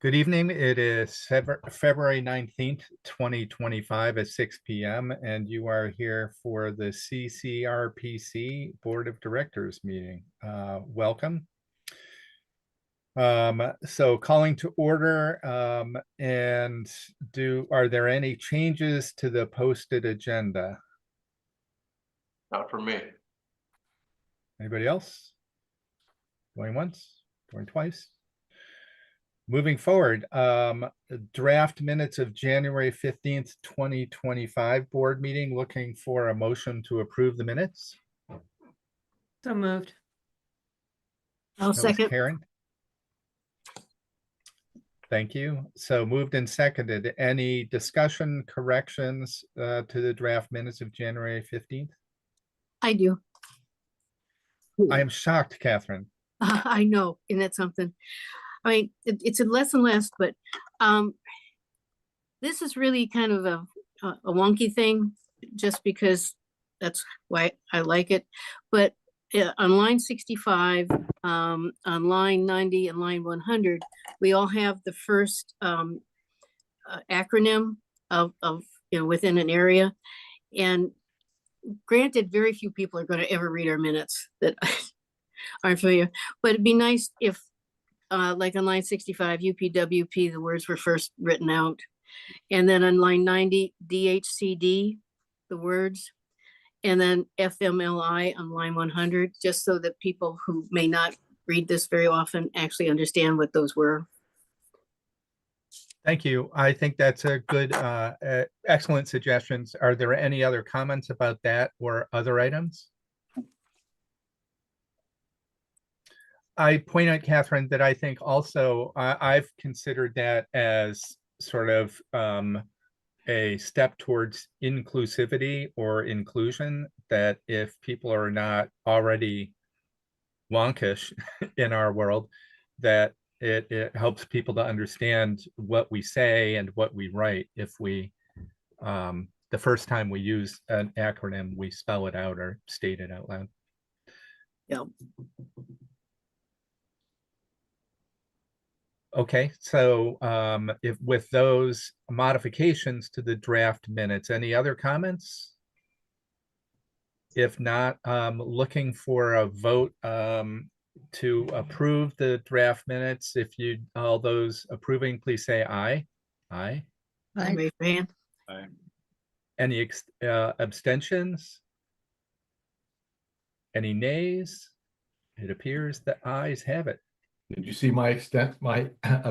Good evening. It is February 19th, 2025 at 6 p.m. and you are here for the CCRPC Board of Directors meeting. Welcome. So calling to order and are there any changes to the posted agenda? Not for me. Anybody else? Going once, going twice? Moving forward, draft minutes of January 15th, 2025 board meeting, looking for a motion to approve the minutes. So moved. I'll second. Karen. Thank you. So moved and seconded. Any discussion, corrections to the draft minutes of January 15th? I do. I am shocked, Catherine. I know, isn't that something? I mean, it's a less and less, but this is really kind of a wonky thing, just because that's why I like it. But on line 65, on line 90 and line 100, we all have the first acronym of within an area. And granted, very few people are going to ever read our minutes that aren't familiar, but it'd be nice if like on line 65, UPWP, the words were first written out. And then on line 90, DHCD, the words. And then FMLI on line 100, just so that people who may not read this very often actually understand what those were. Thank you. I think that's a good, excellent suggestions. Are there any other comments about that or other items? I point out, Catherine, that I think also I've considered that as sort of a step towards inclusivity or inclusion, that if people are not already wonkish in our world, that it helps people to understand what we say and what we write. If we, the first time we use an acronym, we spell it out or state it out loud. Yeah. Okay, so if with those modifications to the draft minutes, any other comments? If not, looking for a vote to approve the draft minutes. If you, all those approving, please say aye. Aye. Raise your hand. Aye. Any abstentions? Any nays? It appears the ayes have it. Did you see my abstention?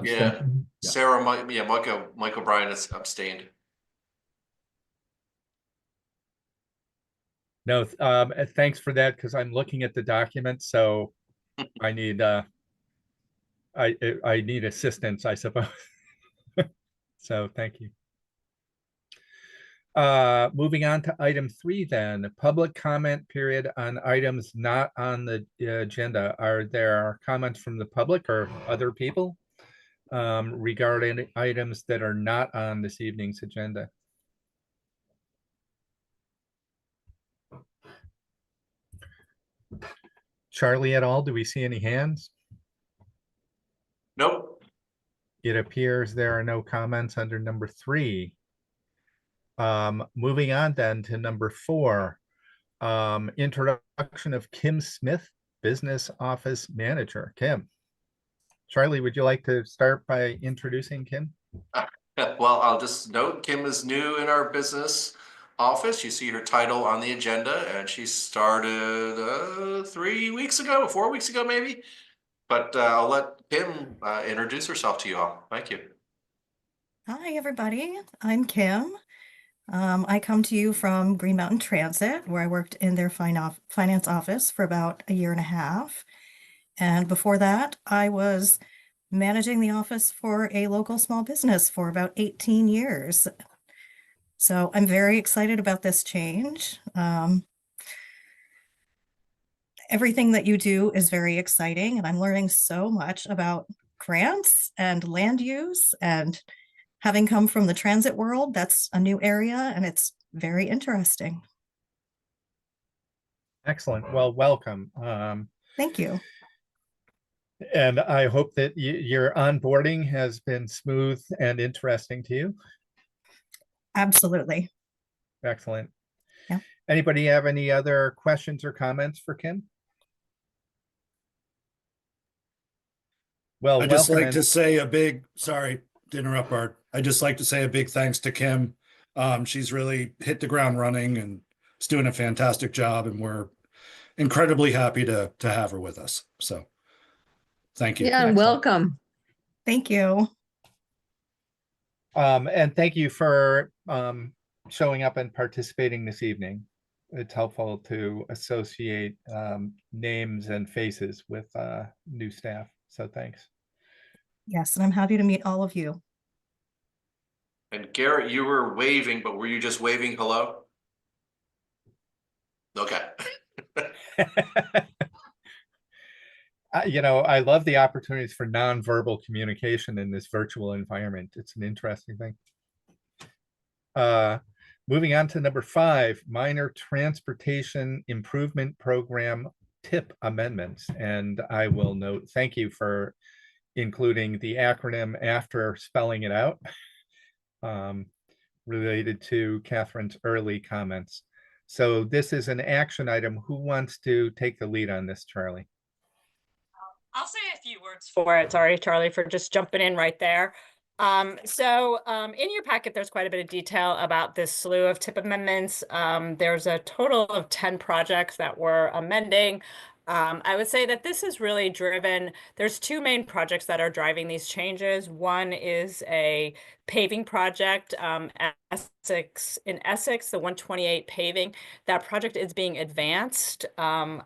Yeah. Sarah, Mike O'Brien has abstained. No, thanks for that, because I'm looking at the document, so I need I need assistance, I suppose. So thank you. Moving on to item 3 then, public comment period on items not on the agenda. Are there comments from the public or other people regarding items that are not on this evening's agenda? Charlie at all? Do we see any hands? Nope. It appears there are no comments under number 3. Moving on then to number 4, introduction of Kim Smith, Business Office Manager. Kim. Charlie, would you like to start by introducing Kim? Well, I'll just note Kim is new in our business office. You see her title on the agenda, and she started 3 weeks ago, 4 weeks ago, maybe. But I'll let Kim introduce herself to you all. Thank you. Hi, everybody. I'm Kim. I come to you from Green Mountain Transit, where I worked in their finance office for about a year and a half. And before that, I was managing the office for a local small business for about 18 years. So I'm very excited about this change. Everything that you do is very exciting, and I'm learning so much about grants and land use, and having come from the transit world, that's a new area, and it's very interesting. Excellent. Well, welcome. Thank you. And I hope that your onboarding has been smooth and interesting to you. Absolutely. Excellent. Yeah. Anybody have any other questions or comments for Kim? Well, I just welcome. like to say a big, sorry to interrupt, Art. I just like to say a big thanks to Kim. She's really hit the ground running and is doing a fantastic job, and we're incredibly happy to have her with us. So thank you. Yeah, and welcome. Thank you. And thank you for showing up and participating this evening. It's helpful to associate names and faces with new staff. So thanks. Yes, and I'm happy to meet all of you. And Garrett, you were waving, but were you just waving hello? Okay. You know, I love the opportunities for nonverbal communication in this virtual environment. It's an interesting thing. Moving on to number 5, minor transportation improvement program tip amendments. And I will note, thank you for including the acronym after spelling it out, related to Catherine's early comments. So this is an action item. Who wants to take the lead on this, Charlie? I'll say a few words for it. Sorry, Charlie, for just jumping in right there. In your packet, there's quite a bit of detail about this slew of tip amendments. There's a total of 10 projects that we're amending. I would say that this is really driven. There's 2 main projects that are driving these changes. One is a paving project, Essex, the 128 paving. That project is being advanced.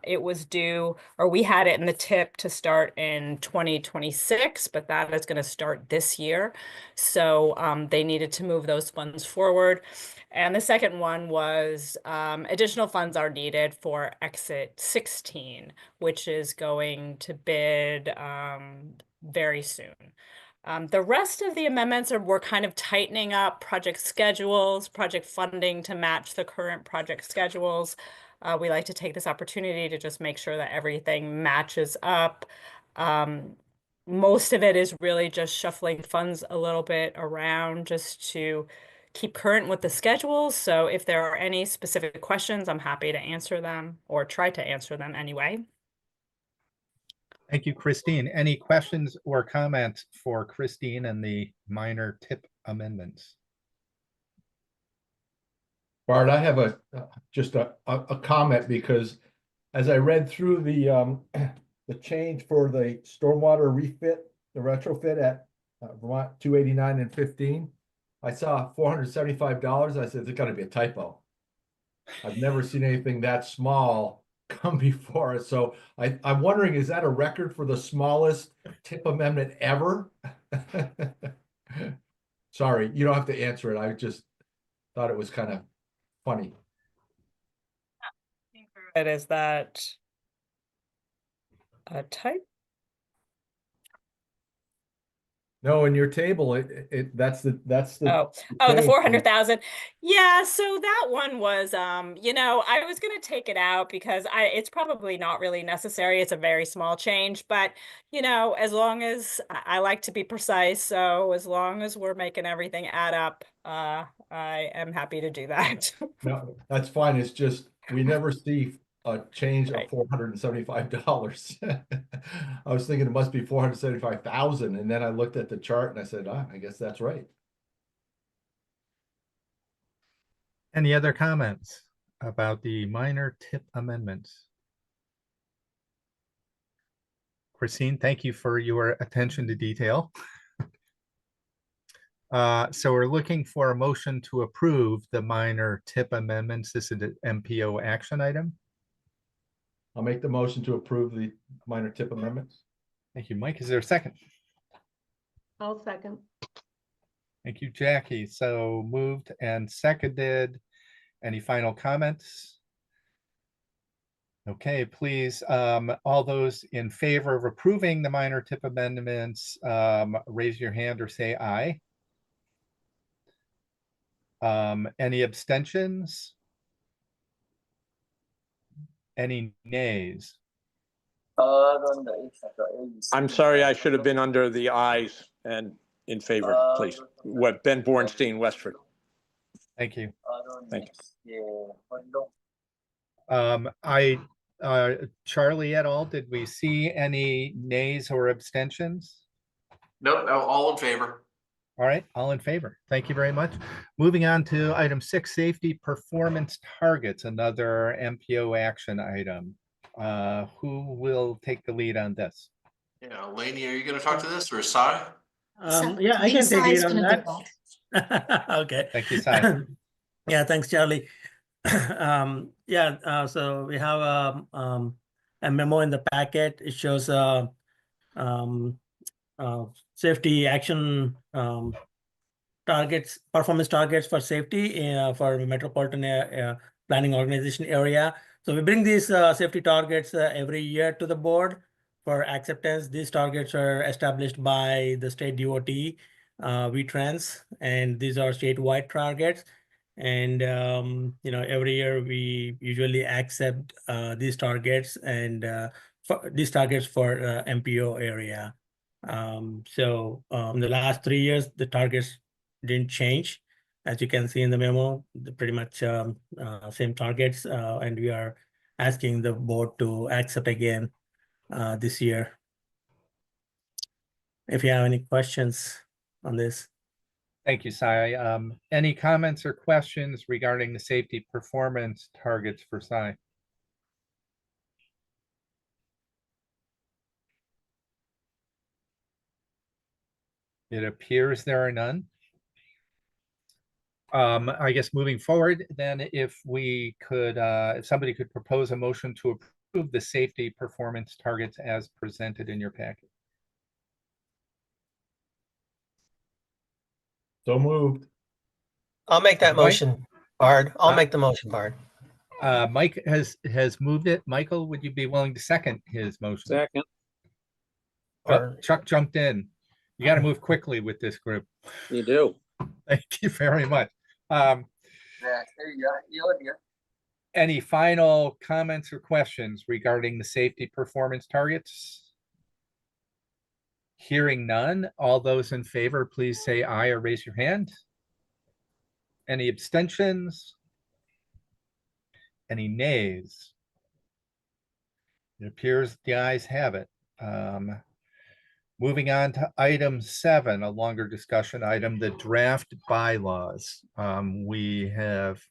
It was due, or we had it in the tip to start in 2026, but that is going to start this year. So they needed to move those funds forward. And the second one was additional funds are needed for exit 16, which is going to bid very soon. The rest of the amendments we're kind of tightening up project schedules, project funding to match the current project schedules. We like to take this opportunity to just make sure that everything matches up. Most of it is really just shuffling funds a little bit around just to keep current with the schedules. So if there are any specific questions, I'm happy to answer them or try to answer them anyway. Thank you, Christine. Any questions or comments for Christine and the minor tip amendments? Bart, I have just a comment, because as I read through the the change for the stormwater refit, the retrofit at Vermont 289 and 15, I saw $475. I said, there's got to be a typo. I've never seen anything that small come before us. So I'm wondering, is that a record for the smallest tip amendment ever? Sorry, you don't have to answer it. I just thought it was kind of funny. It is that a type? No, in your table, that's the Oh, the 400,000. Yeah, so that one was, I was gonna take it out because it's probably not really necessary. It's a very small change, but as long as I like to be precise, so as long as we're making everything add up, I am happy to do that. No, that's fine. It's just, we never see a change of Right. $475. I was thinking it must be 475,000, and then I looked at the chart and I said, I guess that's right. Any other comments about the minor tip amendments? Christine, thank you for your attention to detail. So we're looking for a motion to approve the minor tip amendments. This is an MPO action item. I'll make the motion to approve the minor tip amendments. Thank you, Mike. Is there a second? I'll second. Thank you, Jackie. So moved and seconded. Any final comments? Okay, please, all those in favor of approving the minor tip amendments, raise your hand or say aye. Any abstentions? Any nays? I'm sorry, I should have been under the ayes and in favor, please. What, Ben Bornstein, Westford. Thank you. Thank you. Charlie et al., did we see any nays or abstentions? Nope, no, all in favor. All right, all in favor. Thank you very much. Moving on to item 6, safety performance targets, another MPO action item. Who will take the lead on this? Yeah, Lainey, are you gonna talk to this or Sai? Yeah, I can take Sai's lead on gonna do that. that. Okay. Thank you, Sai. Yeah, thanks, Charlie. So we have a memo in the packet. It shows um, safety action targets, performance targets for safety for metropolitan planning organization area. So we bring these safety targets every year to the board for acceptance. These targets are established by the state DOT, VTrans, and these are statewide targets. And every year we usually accept these targets and for these targets for MPO area. In the last 3 years, the targets didn't change. As you can see in the memo, pretty much same targets, and we are asking the board to accept again this year. If you have any questions on this. Thank you, Sai. Any comments or questions regarding the safety performance targets for Sai? It appears there are none. I guess moving forward, then if we could, if somebody could propose a motion to approve the safety performance targets as presented in your packet. So moved. I'll make that Mike? motion, Bard. I'll Uh, make the motion, Bard. Mike has moved it. Michael, would you be willing to second his motion? Second. Oh, Chuck jumped in. You got to move quickly with this group. You do. Thank you very much. Any final comments or questions regarding the safety performance targets? Hearing none, all those in favor, please say aye or raise your hand. Any abstentions? Any nays? It appears the ayes have it. Moving on to item 7, a longer discussion item, the draft bylaws. We have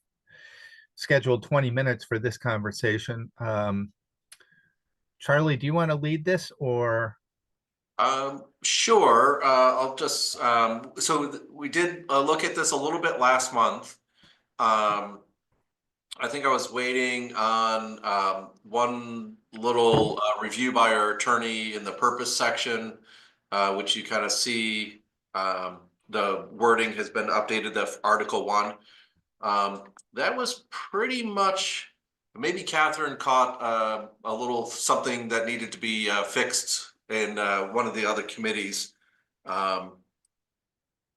scheduled 20 minutes for this conversation. Charlie, do you want to lead this or? Sure. I'll just, so we did look at this a little bit last month. I think I was waiting on one little review by our attorney in the purpose section, which you kind of see the wording has been updated to Article 1. That was pretty much, maybe Catherine caught a little something that needed to be fixed in one of the other committees, and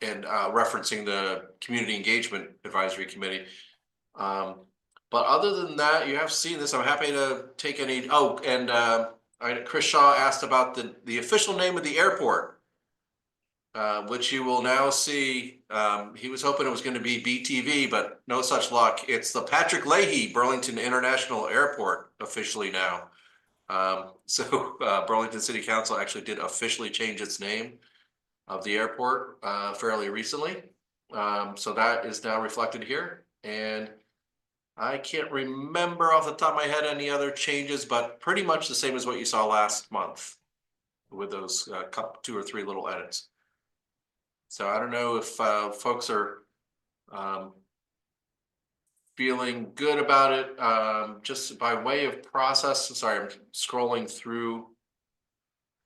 referencing the Community Engagement Advisory Committee. But other than that, you have seen this. I'm happy to take any. Oh, and Chris Shaw asked about the official name of the airport, which you will now see. He was hoping it was going to be BTV, but no such luck. It's the Patrick Leahy Burlington International Airport officially now. So Burlington City Council actually did officially change its name of the airport fairly recently. So that is now reflected here. And I can't remember off the top of my head any other changes, but pretty much the same as what you saw last month with those 2 or 3 little edits. So I don't know if folks are feeling good about it. Just by way of process, sorry, I'm scrolling through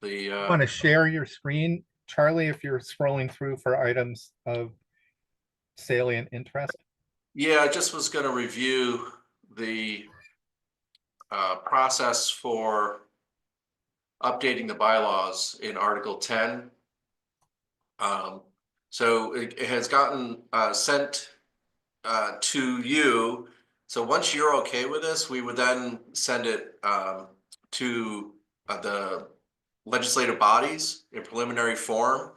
the Want to share your screen, Charlie, if you're scrolling through for items of salient interest? Yeah, I just was going to review the process for updating the bylaws in Article 10. So it has gotten sent to you. So once you're okay with this, we would then send it to the legislative bodies in preliminary form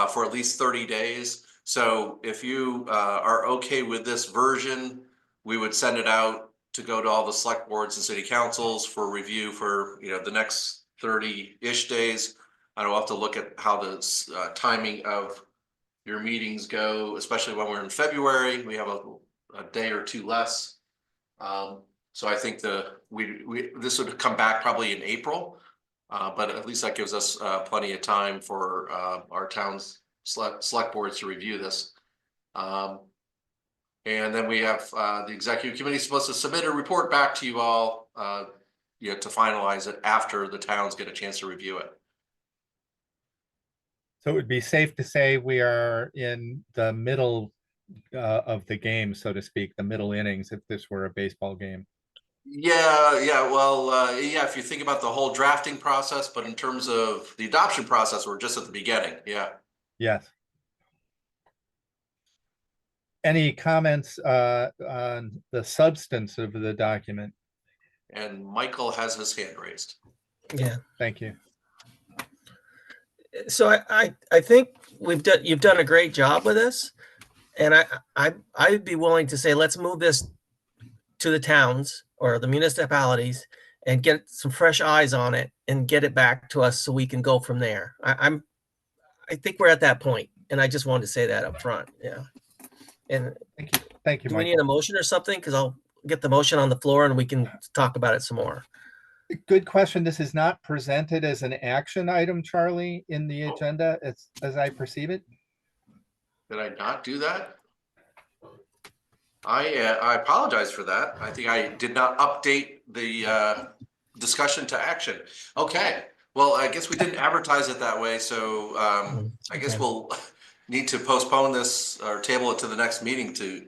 for at least 30 days. So if you are okay with this version, we would send it out to go to all the select boards and city councils for review for, the next 30-ish days. I don't have to look at how the timing of your meetings go, especially when we're in February. We have a day or two less. So I think this would come back probably in April, but at least that gives us plenty of time for our town's select boards to review this. And then we have the executive committee supposed to submit a report back to you all, to finalize it after the towns get a chance to review it. So it would be safe to say we are in the middle of the game, so to speak, the middle innings, if this were a baseball game. Yeah. Well, if you think about the whole drafting process, but in terms of the adoption process, we're just at the beginning. Yeah. Yes. Any comments on the substance of the document? And Michael has his hand raised. Yeah. Thank you. So I think you've done a great job with this, and I'd be willing to say let's move this to the towns or the municipalities and get some fresh eyes on it and get it back to us so we can go from there. I think we're at that point, and I just wanted to say that up front. Yeah. And Thank you, do we Michael. need a motion or something? Because I'll get the motion on the floor and we can talk about it some more. Good question. This is not presented as an action item, Charlie, in the agenda as I perceive it. Did I not do that? I apologize for that. I think I did not update the discussion to action. Okay. Well, I guess we didn't advertise it that way. So I guess we'll need to postpone this or table it to the next meeting to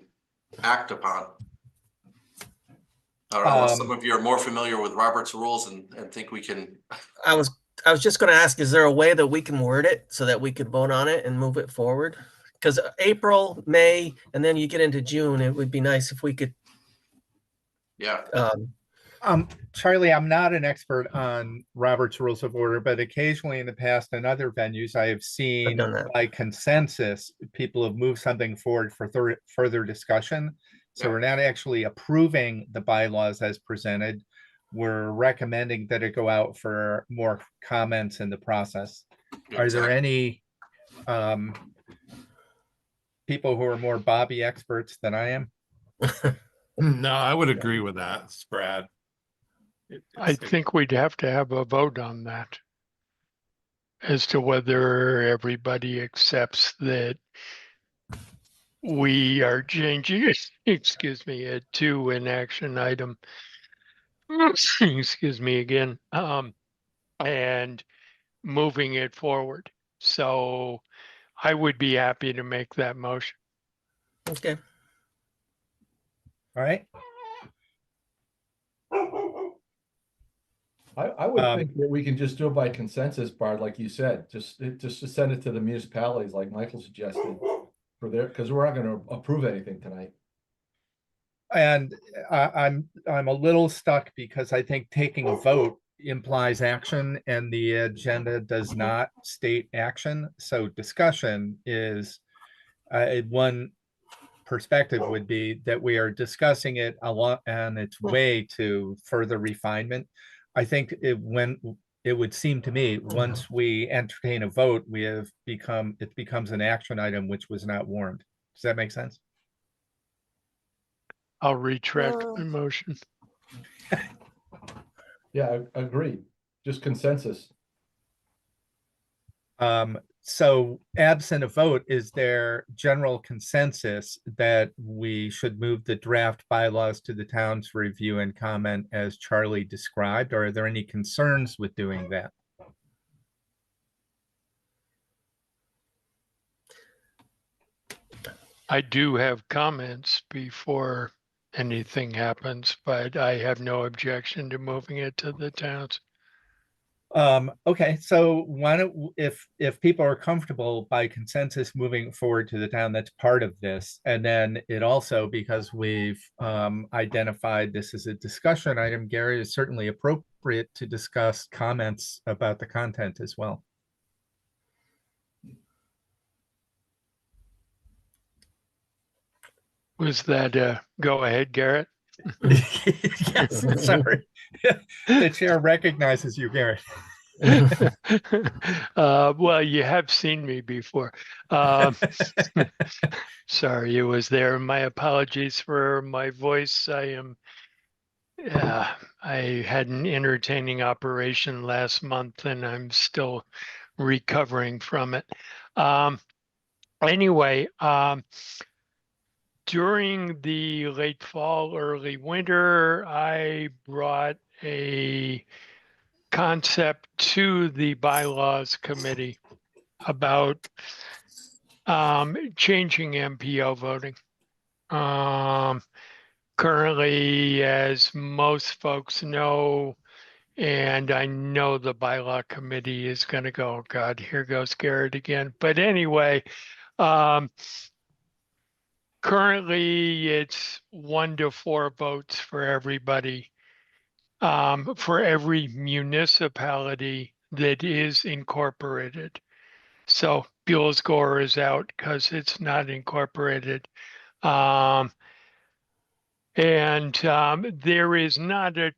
act upon. I don't know, unless some of you are more familiar with Robert's rules and think we can. I was just going to ask, is there a way that we can word it so that we can vote on it and move it forward? Because April, May, and then you get into June, it would be nice if we could. Yeah. Charlie, I'm not an expert on Robert's Rules of Order, but occasionally in the past in other venues, I have seen by consensus, people have moved something forward for further discussion. So we're not actually approving the bylaws as presented. We're recommending that it go out for more comments in the process. Are there any people who are more Bobby experts than I am? No, I would agree with that, Brad. I think we'd have to have a vote on that as to whether everybody accepts that we are changing it, excuse me, it to an action item. Excuse me again, and moving it forward. So I would be happy to make that motion. Okay. All right. I would think that we can just do it by consensus, Bard, like you said, just to send it to the municipalities like Michael suggested for their, because we're not going to approve anything tonight. And I'm a little stuck because I think taking a vote implies action and the agenda does not state action. So discussion is one perspective would be that we are discussing it a lot on its way to further refinement. I think it would seem to me once we entertain a vote, it becomes an action item which was not warned. Does that make sense? I'll retract my motion. Yeah, I agree. Just consensus. So absent a vote, is there general consensus that we should move the draft bylaws to the town's for review and comment as Charlie described? Or are there any concerns with doing that? I do have comments before anything happens, but I have no objection to moving it to the towns. Okay, so why don't, if people are comfortable by consensus moving forward to the town, that's part of this. And then it also, because we've identified this as a discussion item, Gary, is certainly appropriate to discuss comments about the content as well. Was that go ahead, Garrett? Yes, sorry. The chair recognizes you, Garrett. Well, you have seen me before. Sorry, it was there. My apologies for my voice. I had an entertaining operation last month and I'm still recovering from it. Anyway, during the late fall, early winter, I brought a concept to the bylaws committee about changing MPO voting. Currently, as most folks know, and I know the bylaw committee is going to go, oh God, here goes Garrett again. But anyway, currently it's 1 to 4 votes for everybody, for every municipality that is incorporated. So Buell's Gore is out because it's not incorporated. There is not a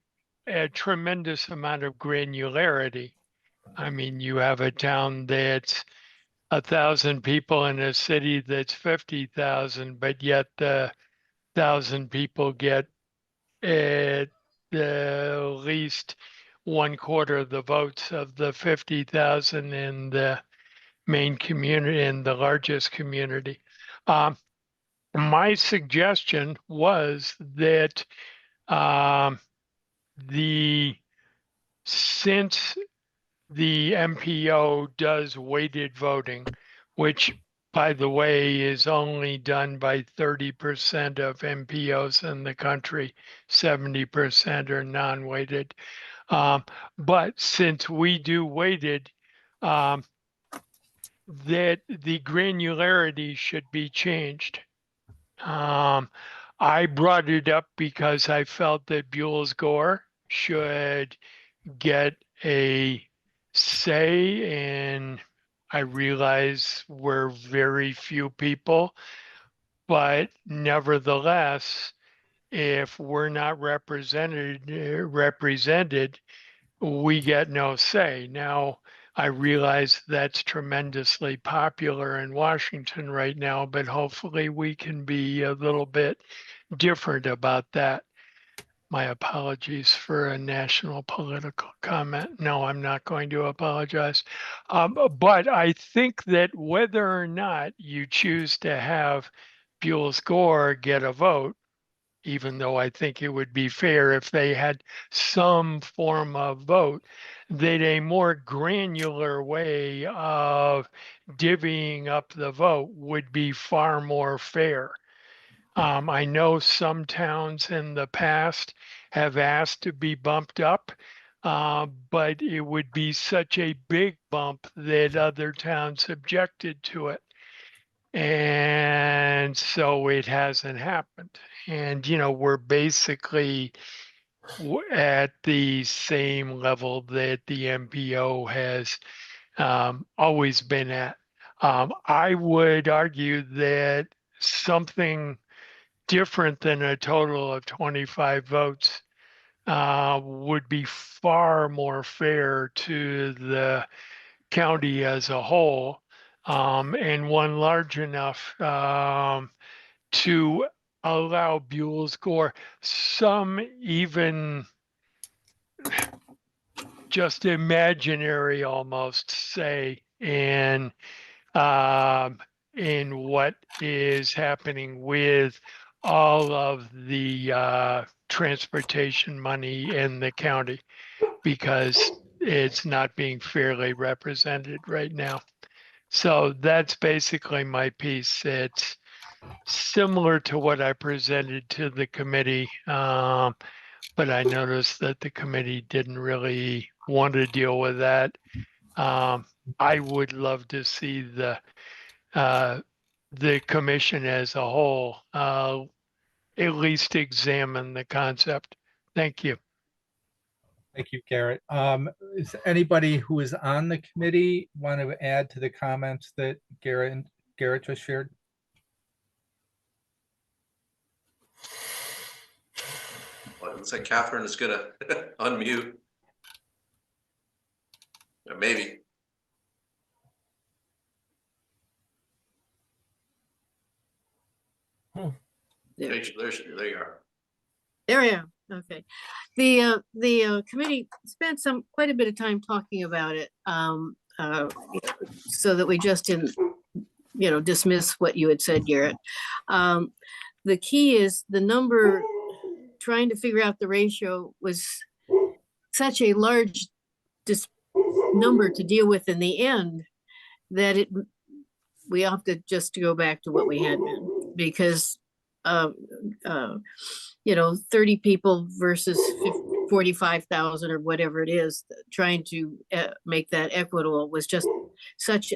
tremendous amount of granularity. I mean, you have a town that's 1,000 people in a city that's 50,000, but yet the 1,000 people get at the least 1/4 of the votes of the 50,000 in the main community, in the largest community. My suggestion was that since the MPO does weighted voting, which by the way is only done by 30% of MPOs in the country, 70% are non-weighted. But since we do weighted, that the granularity should be changed. I brought it up because I felt that Buell's Gore should get a say, and I realize we're very few people, but nevertheless, if we're not represented, we get no say. Now, I realize that's tremendously popular in Washington right now, but hopefully we can be a little bit different about that. My apologies for a national political comment. No, I'm not going to apologize. But I think that whether or not you choose to have Buell's Gore get a vote, even though I think it would be fair if they had some form of vote, that a more granular way of divvying up the vote would be far more fair. I know some towns in the past have asked to be bumped up, but it would be such a big bump that other towns objected to it. And so it hasn't happened. And, you know, we're basically at the same level that the MPO has always been at. I would argue that something different than a total of 25 votes would be far more fair to the county as a whole, and one large enough to allow Buell's Gore some even just imaginary almost say in what is happening with all of the transportation money in the county, because it's not being fairly represented right now. So that's basically my piece. It's similar to what I presented to the committee, but I noticed that the committee didn't really want to deal with that. I would love to see the commission as a whole at least examine the concept. Thank you. Thank you, Garrett. Is anybody who is on the committee want to add to the comments that Garrett just shared? Well, it looks like Catherine is gonna unmute. Maybe. There you are. There I am. Okay. The committee spent quite a bit of time talking about it, so that we just didn't, dismiss what you had said, Garrett. The key is the number, trying to figure out the ratio was such a large number to deal with in the end that we opted just to go back to what we had been, because 30 people versus 45,000 or whatever it is, trying to make that equitable was just such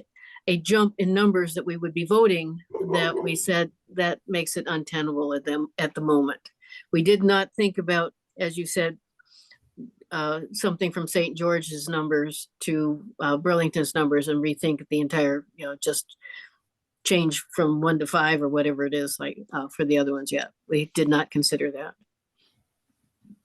a jump in numbers that we would be voting, that we said that makes it untenable at the moment. We did not think about, as you said, something from St. George's numbers to Burlington's numbers and rethink the entire, just change from 1 to 5 or whatever it is, like for the other ones yet. We did not consider that.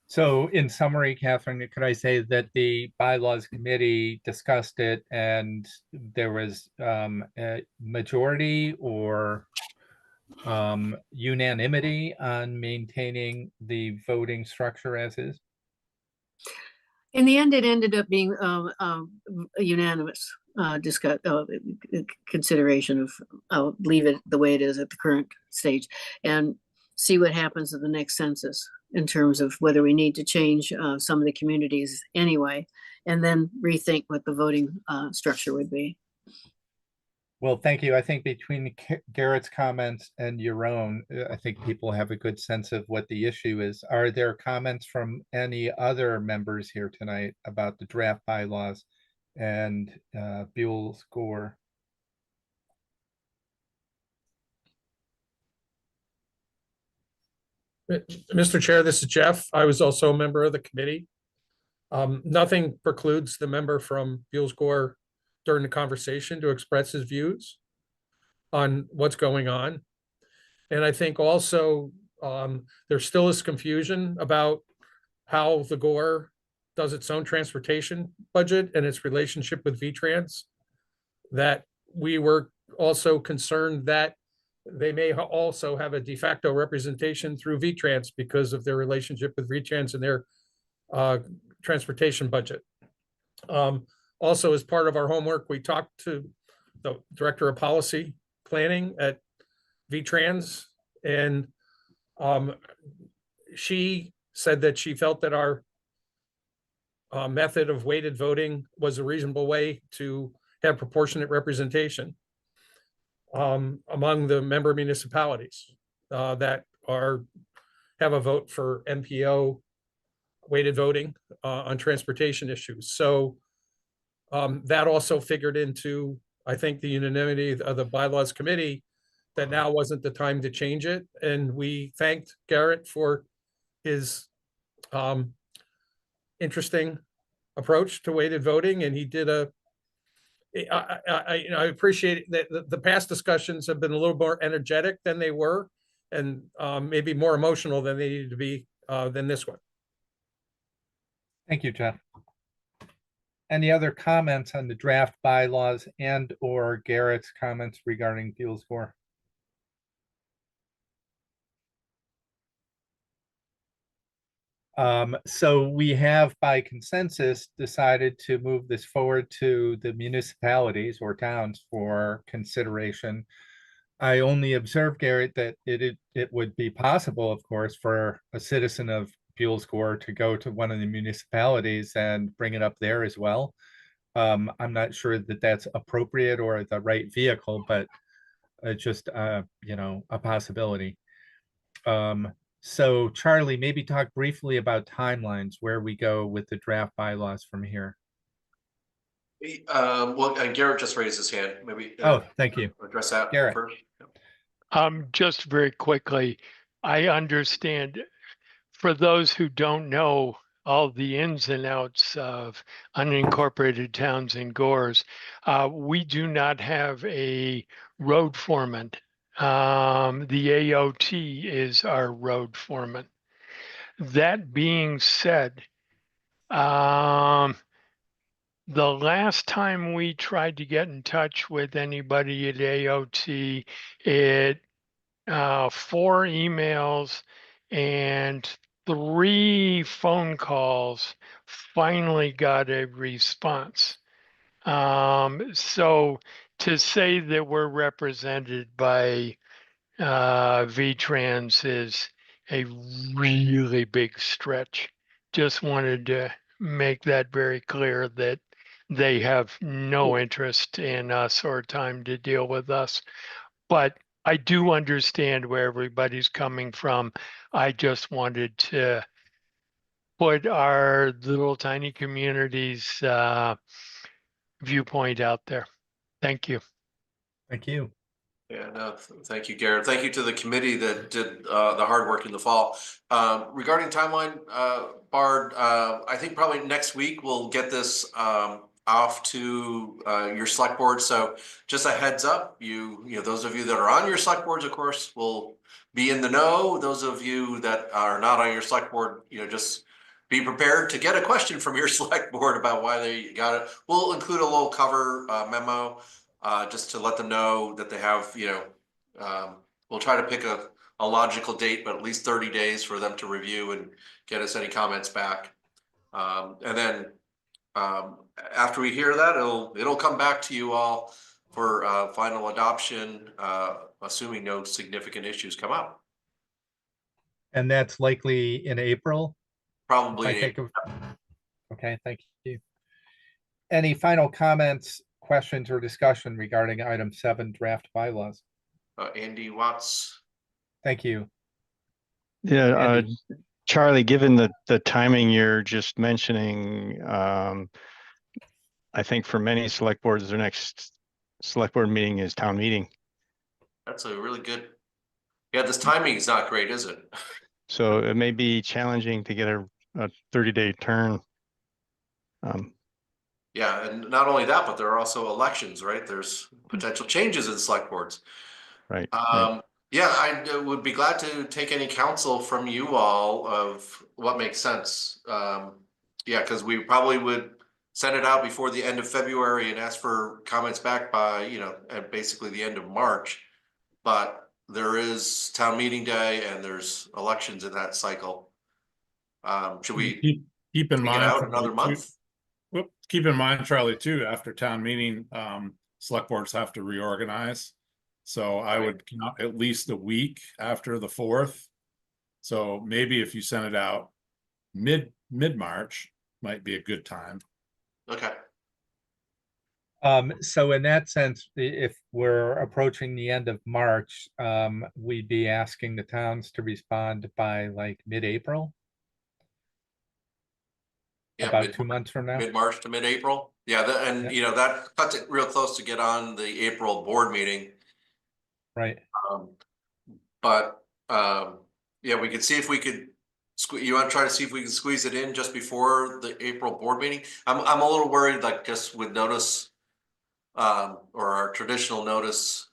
So in summary, Catherine, could I say that the bylaws committee discussed it and there was a majority or unanimity on maintaining the voting structure as is? In the end, it ended up being a unanimous consideration of, I'll leave it the way it is at the current stage and see what happens at the next census in terms of whether we need to change some of the communities anyway, and then rethink what the voting structure would be. Well, thank you. I think between Garrett's comments and your own, I think people have a good sense of what the issue is. Are there comments from any other members here tonight about the draft bylaws and Buell's Gore? Mr. Chair, this is Jeff. I was also a member of the committee. Nothing precludes the member from Buell's Gore during the conversation to express his views on what's going on. And I think also there still is confusion about how the Gore does its own transportation budget and its relationship with VTrans. That we were also concerned that they may also have a de facto representation through VTrans because of their relationship with VTrans and their transportation budget. Also, as part of our homework, we talked to the director of policy planning at VTrans, and she said that she felt that our method of weighted voting was a reasonable way to have proportionate representation among the member municipalities that have a vote for MPO weighted voting on transportation issues. So that also figured into, I think, the unanimity of the bylaws committee that now wasn't the time to change it. And we thanked Garrett for his interesting approach to weighted voting. And he did I appreciate that the past discussions have been a little more energetic than they were, and maybe more emotional than they needed to be than this one. Thank you, Jeff. Any other comments on the draft bylaws and or Garrett's comments regarding Buell's Gore? So we have by consensus decided to move this forward to the municipalities or towns for consideration. I only observed, Garrett, that it would be possible, of course, for a citizen of Buell's Gore to go to one of the municipalities and bring it up there as well. I'm not sure that that's appropriate or the right vehicle, but just a possibility. So Charlie, maybe talk briefly about timelines, where we go with the draft bylaws from here. Well, Garrett just raised his hand. Maybe. Thank you. Address that Garrett. first. Just very quickly, I understand, for those who don't know, all the ins and outs of unincorporated towns and gores. We do not have a road foreman. The AOT is our road foreman. That being said, the last time we tried to get in touch with anybody at AOT, it 4 emails and 3 phone calls finally got a response. So to say that we're represented by VTrans is a really big stretch. Just wanted to make that very clear that they have no interest in us or time to deal with us. But I do understand where everybody's coming from. I just wanted to put our little tiny community's viewpoint out there. Thank you. Thank you. Yeah, no, thank you, Garrett. Thank you to the committee that did the hard work in the fall. Regarding timeline, Bard, I think probably next week we'll get this off to your select board. So just a heads up, you know, those of you that are on your select boards, of course, will be in the know. Those of you that are not on your select board, you know, just be prepared to get a question from your select board about why they got it. We'll include a little cover memo. Just to let them know that they have, you know, we'll try to pick a logical date, but at least 30 days for them to review and get us any comments back. And then after we hear that, it'll come back to you all for final adoption, assuming no significant issues come up. And that's likely in April? Probably. I think okay, thank you. Any final comments, questions, or discussion regarding item 7, draft bylaws? Andy Watts. Thank you. Yeah, Charlie, given the timing you're just mentioning, I think for many select boards, their next select board meeting is town meeting. That's a really good. Yeah, this timing is not great, is it? So it may be challenging to get a 30-day turn. Yeah, and not only that, but there are also elections, right? There's potential changes in select boards. Right. Yeah, I would be glad to take any counsel from you all of what makes sense. Yeah, because we probably would send it out before the end of February and ask for comments back by, you know, at basically the end of March. But there is town meeting day and there's elections in that cycle. Should we keep in take it mind out another month? Keep in mind, Charlie, too, after town meeting, select boards have to reorganize. So I would count at least a week after the 4th. So maybe if you send it out mid-March might be a good time. Okay. So in that sense, if we're approaching the end of March, we'd be asking the towns to respond by like mid-April? Yeah, about 2 months from now. Mid-March to mid-April. Yeah, and you know, that cuts it real close to get on the April board meeting. Right. But yeah, we could see if we could you want to try to see if we can squeeze it in just before the April board meeting? I'm a little worried, like just with notice or our traditional notice,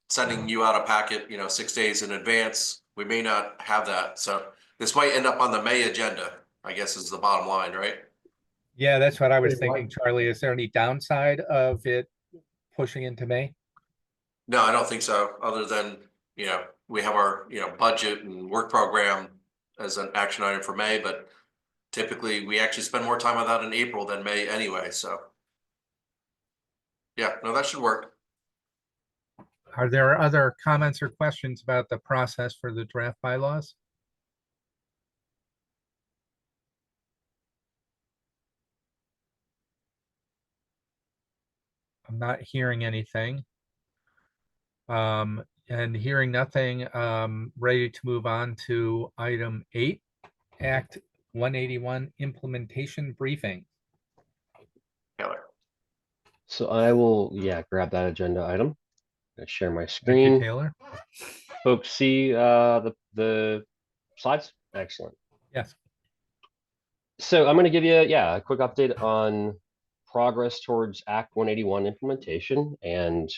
sending you out a packet, you know, 6 days in advance. We may not have that. So this might end up on the May agenda, I guess is the bottom line, right? Yeah, that's what I was thinking, Charlie. Is there any downside of it pushing into May? No, I don't think so. Other than, you know, we have our, you know, budget and work program as an action item for May, but typically we actually spend more time on that in April than May anyway. So yeah, no, that should work. Are there other comments or questions about the process for the draft bylaws? I'm not hearing anything. And hearing nothing, ready to move on to item 8, Act 181 implementation briefing. Taylor. So I will, grab that agenda item. I share my Thank screen. you, Taylor. Folks see the slides? Excellent. Yes. So I'm going to give you, a quick update on progress towards Act 181 implementation and,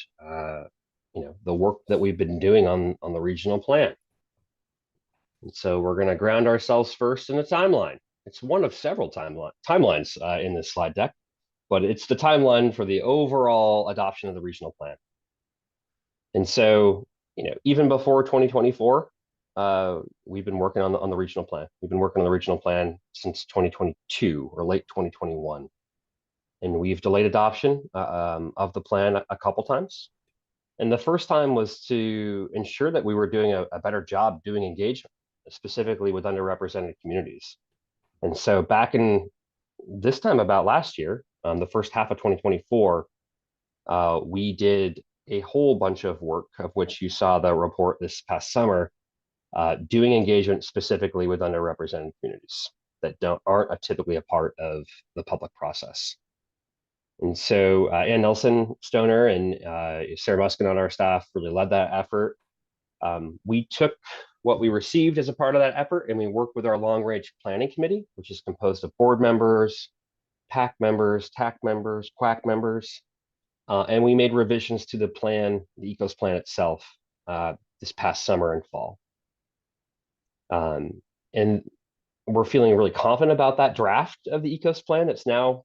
the work that we've been doing on the regional plan. And so we're going to ground ourselves first in a timeline. It's one of several timelines in this slide deck, but it's the timeline for the overall adoption of the regional plan. And so, even before 2024, we've been working on the regional plan. We've been working on the regional plan since 2022 or late 2021. And we've delayed adoption of the plan a couple times. And the first time was to ensure that we were doing a better job doing engagement, specifically with underrepresented communities. And so back in this time about last year, the first half of 2024, we did a whole bunch of work, of which you saw the report this past summer, doing engagement specifically with underrepresented communities that aren't typically a part of the public process. And so Ann Nelson Stoner and Sarah Muskin on our staff really led that effort. We took what we received as a part of that effort and we worked with our long-range planning committee, which is composed of board members, PAC members, TAC members, QUAC members, and we made revisions to the plan, the ECOS plan itself, this past summer and fall. And we're feeling really confident about that draft of the ECOS plan that's now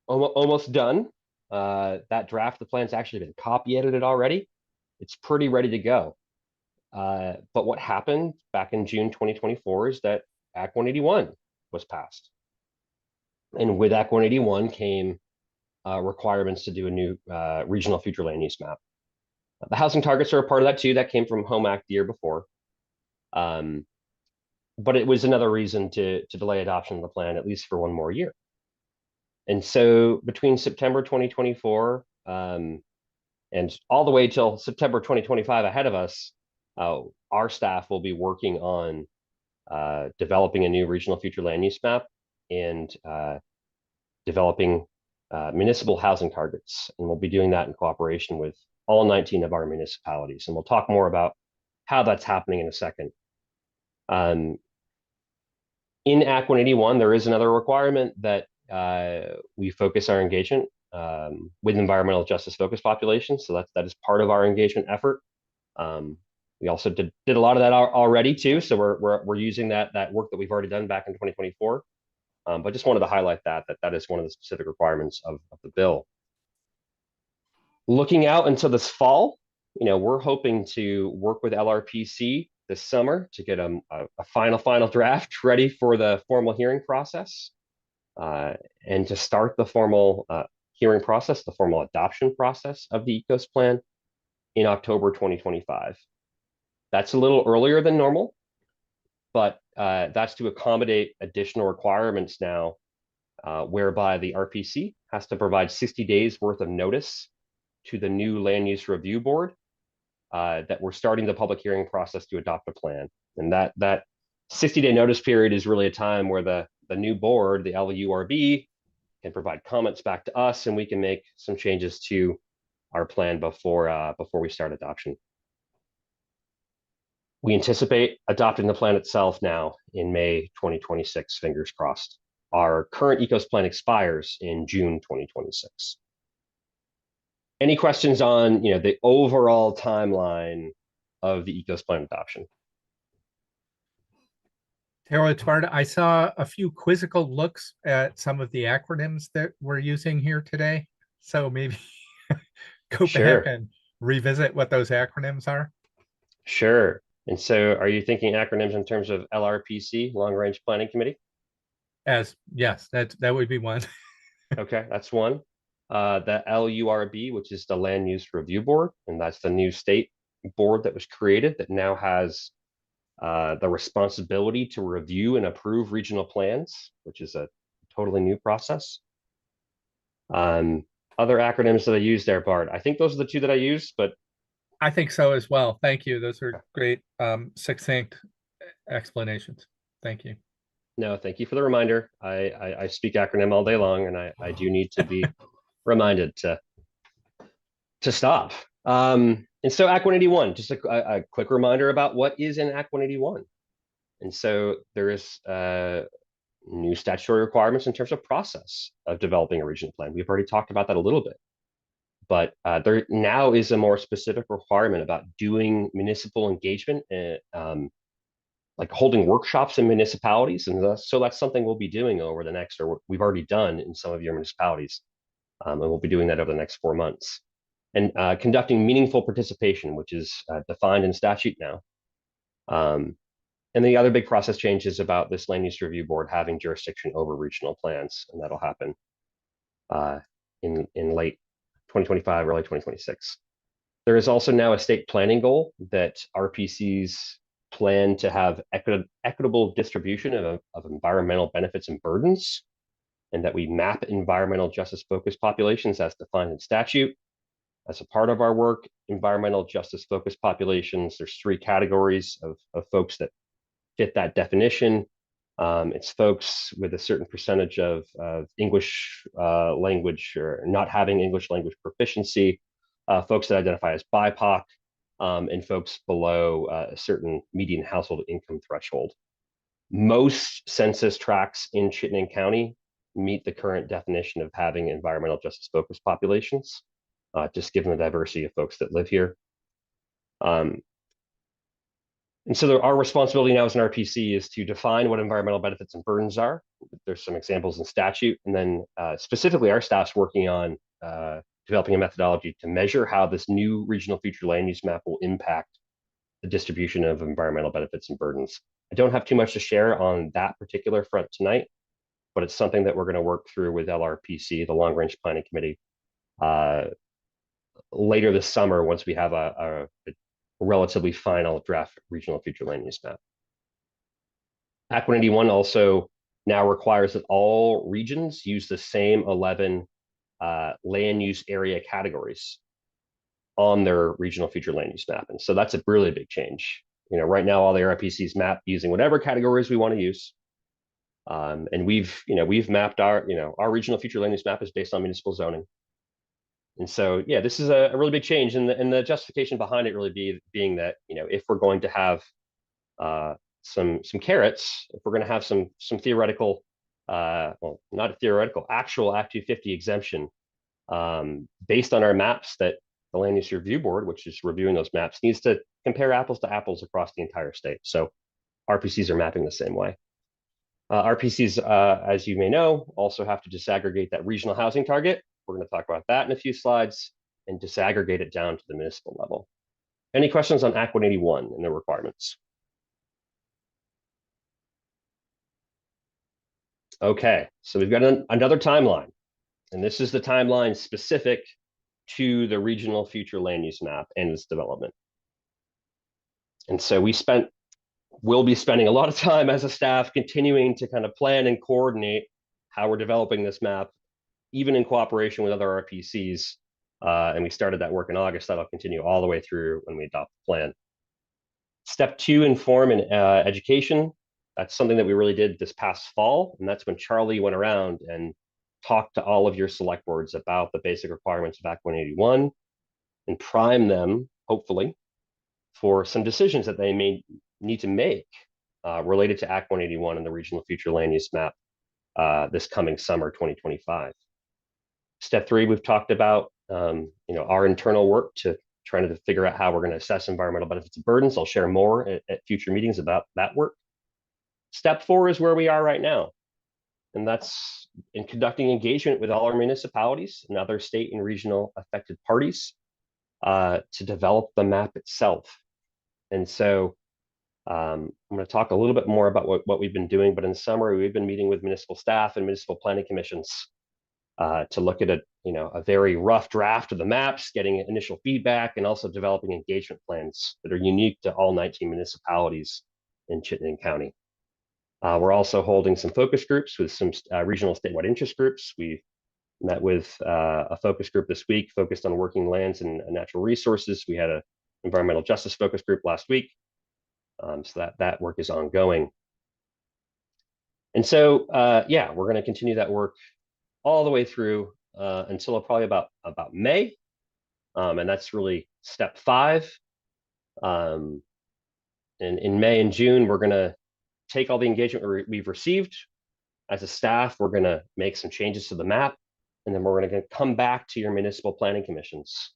almost done. That draft of the plan's actually been copy edited already. It's pretty ready to go. But what happened back in June 2024 is that Act 181 was passed. And with Act 181 came requirements to do a new regional future land use map. The housing targets are a part of that too. That came from Home Act the year before. But it was another reason to delay adoption of the plan, at least for one more year. And so between September 2024 and all the way till September 2025 ahead of us, our staff will be working on developing a new regional future land use map and developing municipal housing targets. And we'll be doing that in cooperation with all 19 of our municipalities. And we'll talk more about how that's happening in a second. In Act 181, there is another requirement that we focus our engagement with environmental justice focused populations. So that is part of our engagement effort. We also did a lot of that already too. So we're using that work that we've already done back in 2024. But just wanted to highlight that is one of the specific requirements of the bill. Looking out until this fall, we're hoping to work with LRPC this summer to get a final draft ready for the formal hearing process. And to start the formal hearing process, the formal adoption process of the ECOS plan in October 2025. That's a little earlier than normal, but that's to accommodate additional requirements now, whereby the RPC has to provide 60 days worth of notice to the new land use review board that we're starting the public hearing process to adopt a plan. And that 60-day notice period is really a time where the new board, the LURB, can provide comments back to us and we can make some changes to our plan before we start adoption. We anticipate adopting the plan itself now in May 2026, fingers crossed. Our current ECOS plan expires in June 2026. Any questions on the overall timeline of the ECOS plan adoption? Tara, Eduardo, I saw a few quizzical looks at some of the acronyms that we're using here today. So maybe go back and revisit what those acronyms are. Sure. And so are you thinking acronyms in terms of LRPC, Long Range Planning Committee? Yes, that would be one. Okay, that's one. The LURB, which is the Land Use Review Board, and that's the new state board that was created that now has the responsibility to review and approve regional plans, which is a totally new process. Other acronyms that I use there, Bart. I think those are the two that I use, but I think so as well. Thank you. Those are great, succinct explanations. Thank you. No, thank you for the reminder. I speak acronym all day long, and I do need to be reminded to stop. And so Act 181, just a quick reminder about what is in Act 181. And so there is new statutory requirements in terms of process of developing a regional plan. We've already talked about that a little bit, but there now is a more specific requirement about doing municipal engagement, like holding workshops in municipalities. And so that's something we'll be doing over the next, or we've already done in some of your municipalities. And we'll be doing that over the next 4 months. And conducting meaningful participation, which is defined in statute now. And the other big process change is about this land use review board having jurisdiction over regional plans, and that'll happen in late 2025, early 2026. There is also now a state planning goal that RPCs plan to have equitable distribution of environmental benefits and burdens, and that we map environmental justice focused populations as defined in statute. As a part of our work, environmental justice focused populations, there's 3 categories of folks that fit that definition. It's folks with a certain percentage of English language or not having English language proficiency, folks that identify as BIPOC, and folks below a certain median household income threshold. Most census tracts in Chittenden County meet the current definition of having environmental justice focused populations, just given the diversity of folks that live here. And so our responsibility now as an RPC is to define what environmental benefits and burdens are. There's some examples in statute, and then specifically our staff's working on developing a methodology to measure how this new regional future land use map will impact the distribution of environmental benefits and burdens. I don't have too much to share on that particular front tonight, but it's something that we're going to work through with LRPC, the Long Range Planning Committee, later this summer once we have a relatively final draft regional future land use map. Act 181 also now requires that all regions use the same 11 land use area categories on their regional future land use map. And so that's a really big change. You know, right now all the RPCs map using whatever categories we want to use. And we've mapped our regional future land use map is based on municipal zoning. And so, yeah, this is a really big change, and the justification behind it really being that, you know, if we're going to have some carrots, if we're going to have some theoretical, well, not theoretical, actual Act 250 exemption based on our maps that the Land Use Review Board, which is reviewing those maps, needs to compare apples to apples across the entire state. So RPCs are mapping the same way. RPCs, as you may know, also have to disaggregate that regional housing target. We're going to talk about that in a few slides and disaggregate it down to the municipal level. Any questions on Act 181 and the requirements? Okay, so we've got another timeline, and this is the timeline specific to the regional future land use map and its development. And so we'll be spending a lot of time as a staff continuing to kind of plan and coordinate how we're developing this map, even in cooperation with other RPCs. And we started that work in August. That'll continue all the way through when we adopt the plan. Step 2, inform and education. That's something that we really did this past fall. And that's when Charlie went around and talked to all of your select boards about the basic requirements of Act 181 and prime them, hopefully, for some decisions that they may need to make related to Act 181 and the regional future land use map this coming summer 2025. Step 3, we've talked about our internal work to trying to figure out how we're going to assess environmental benefits and burdens. I'll share more at future meetings about that work. Step 4 is where we are right now, and that's in conducting engagement with all our municipalities and other state and regional affected parties to develop the map itself. And so I'm going to talk a little bit more about what we've been doing, but in summary, we've been meeting with municipal staff and municipal planning commissions to look at a very rough draft of the maps, getting initial feedback, and also developing engagement plans that are unique to all 19 municipalities in Chittenden County. We're also holding some focus groups with some regional statewide interest groups. We met with a focus group this week focused on working lands and natural resources. We had an environmental justice focus group last week. So that work is ongoing. And so, yeah, we're going to continue that work all the way through until probably about May. And that's really step 5. And in May and June, we're going to take all the engagement we've received. As a staff, we're going to make some changes to the map, and then we're going to come back to your municipal planning commissions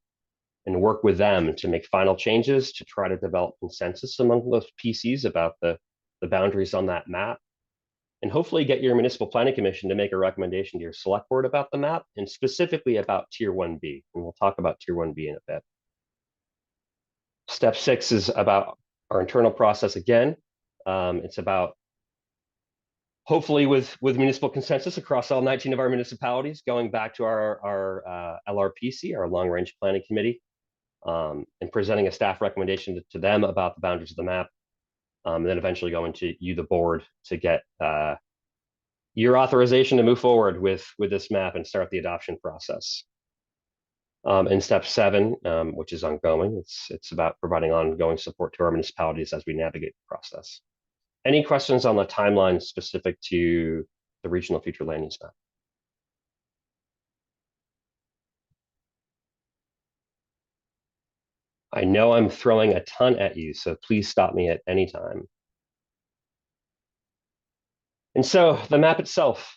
and work with them to make final changes to try to develop consensus among those PCs about the boundaries on that map, and hopefully get your municipal planning commission to make a recommendation to your select board about the map, and specifically about Tier 1B. And we'll talk about Tier 1B in a bit. Step 6 is about our internal process again. It's about, hopefully with municipal consensus across all 19 of our municipalities, going back to our LRPC, our Long Range Planning Committee, and presenting a staff recommendation to them about the boundaries of the map, and then eventually going to you, the board, to get your authorization to move forward with this map and start the adoption process. In step 7, which is ongoing, it's about providing ongoing support to our municipalities as we navigate the process. Any questions on the timeline specific to the regional future land use map? I know I'm throwing a ton at you, so please stop me at any time. And so the map itself,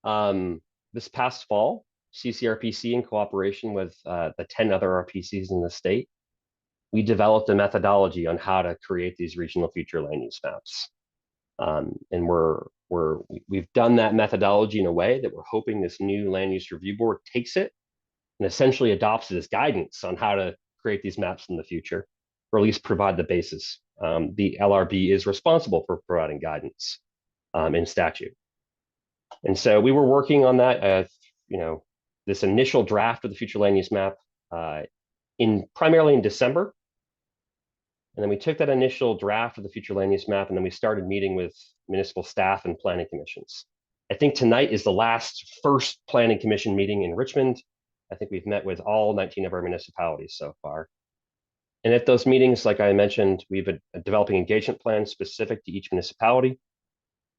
this past fall, CCRPC, in cooperation with the 10 other RPCs in the state, we developed a methodology on how to create these regional future land use maps. And we've done that methodology in a way that we're hoping this new land use review board takes it and essentially adopts it as guidance on how to create these maps in the future, or at least provide the basis. The LRB is responsible for providing guidance in statute. And so we were working on that, this initial draft of the future land use map primarily in December. And then we took that initial draft of the future land use map, and then we started meeting with municipal staff and planning commissions. I think tonight is the first planning commission meeting in Richmond. I think we've met with all 19 of our municipalities so far. And at those meetings, like I mentioned, we've been developing engagement plans specific to each municipality.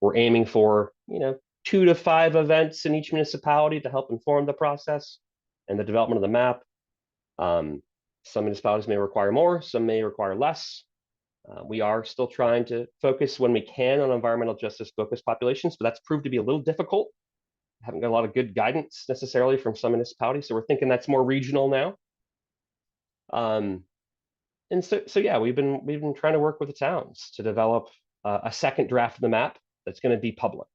We're aiming for, 2 to 5 events in each municipality to help inform the process and the development of the map. Some municipalities may require more, some may require less. We are still trying to focus when we can on environmental justice focused populations, but that's proved to be a little difficult. Haven't got a lot of good guidance necessarily from some municipalities, so we're thinking that's more regional now. And so yeah, we've been trying to work with the towns to develop a second draft of the map that's going to be public.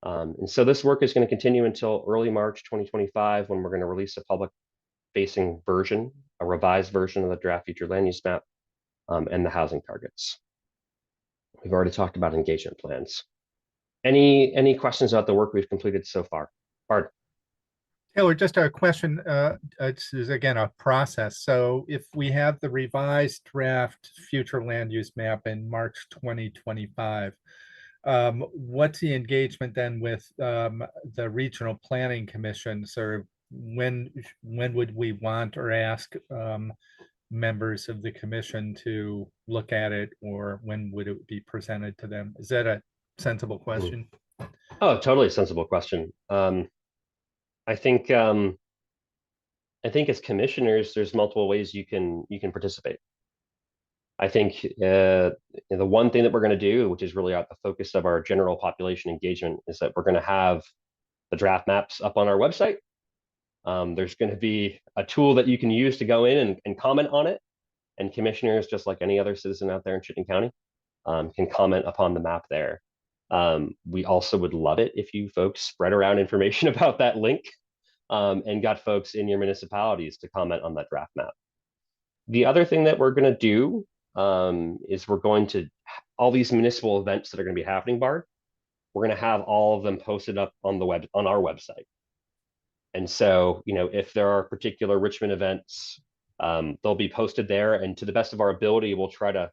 And so this work is going to continue until early March 2025, when we're going to release a public facing version, a revised version of the draft future land use map, and the housing targets. We've already talked about engagement plans. Any questions about the work we've completed so far? Bart? Taylor, just a question. This is again a process. So if we have the revised draft future land use map in March 2025, what's the engagement then with the regional planning commission? So when would we want or ask members of the commission to look at it, or when would it be presented to them? Is that a sensible question? Oh, totally sensible question. I think as commissioners, there's multiple ways you can participate. I think the one thing that we're going to do, which is really at the focus of our general population engagement, is that we're going to have the draft maps up on our website. There's going to be a tool that you can use to go in and comment on it. And commissioners, just like any other citizen out there in Chittenden County, can comment upon the map there. We also would love it if you folks spread around information about that link and got folks in your municipalities to comment on that draft map. The other thing that we're going to do is we're going to, all these municipal events that are going to be happening, Bart, we're going to have all of them posted up on our website. And so, if there are particular Richmond events, they'll be posted there, and to the best of our ability, we'll try to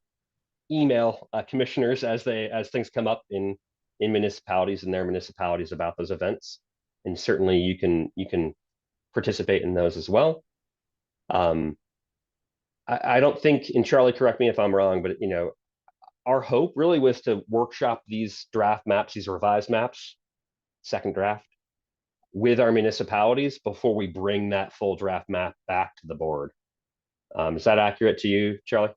email commissioners as things come up in municipalities and their municipalities about those events. And certainly you can participate in those as well. I don't think, and Charlie, correct me if I'm wrong, but our hope really was to workshop these draft maps, these revised maps, second draft, with our municipalities before we bring that full draft map back to the board. Is that accurate to you, Charlie?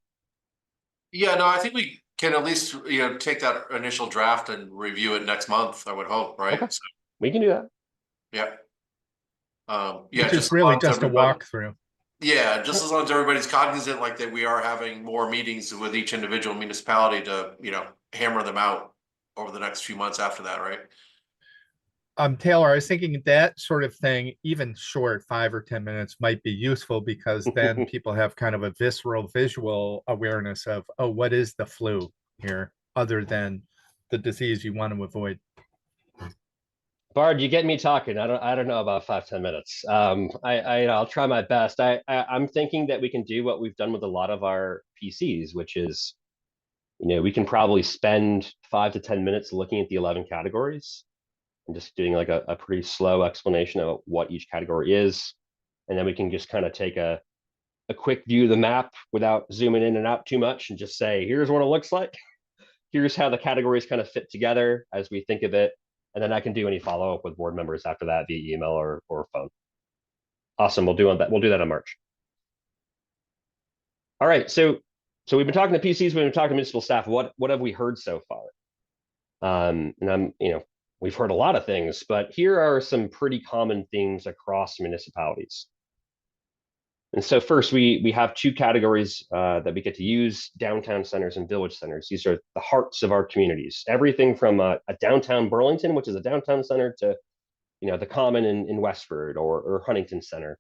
Yeah, no, I think can at least, take that initial draft and review it next month, I would hope, right? Okay. So, We can do that. yeah. Which is just really as long as just a everybody- walkthrough. Yeah, just as long as everybody's cognizant, like that we are having more meetings with each individual municipality to, hammer them out over the next few months after that, right? Taylor, I was thinking that sort of thing, even short 5 or 10 minutes might be useful because then people have kind of a visceral visual awareness of, oh, what is the flu here other than the disease you want to avoid. Bard, you get me talking. I don't know about 5-10 minutes. I'll try my best. I'm thinking that we can do what we've done with a lot of our PCs, which is, we can probably spend 5 to 10 minutes looking at the 11 categories and just doing like a pretty slow explanation of what each category is. And then we can just kind of take a quick view of the map without zooming in and out too much and just say, here's what it looks like. Here's how the categories kind of fit together as we think of it. And then I can do any follow-up with board members after that via email or phone. Awesome. We'll do that. We'll do that in March. All right. So we've been talking to PCs, we've been talking to municipal staff. What have we heard so far? And we've heard a lot of things, but here are some pretty common themes across municipalities. And so first, we have 2 categories that we get to use: downtown centers and village centers. These are the hearts of our communities. Everything from a downtown Burlington, which is a downtown center, to the Common in Westford or Huntington Center.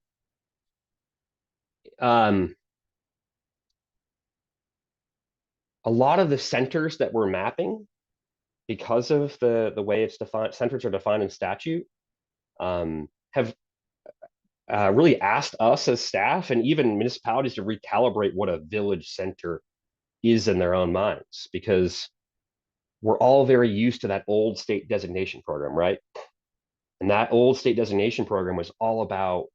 A lot of the centers that we're mapping, because of the way it's defined, centers are defined in statute, have really asked us as staff and even municipalities to recalibrate what a village center is in their own minds, because we're all very used to that old state designation program, right? And that old state designation program was all about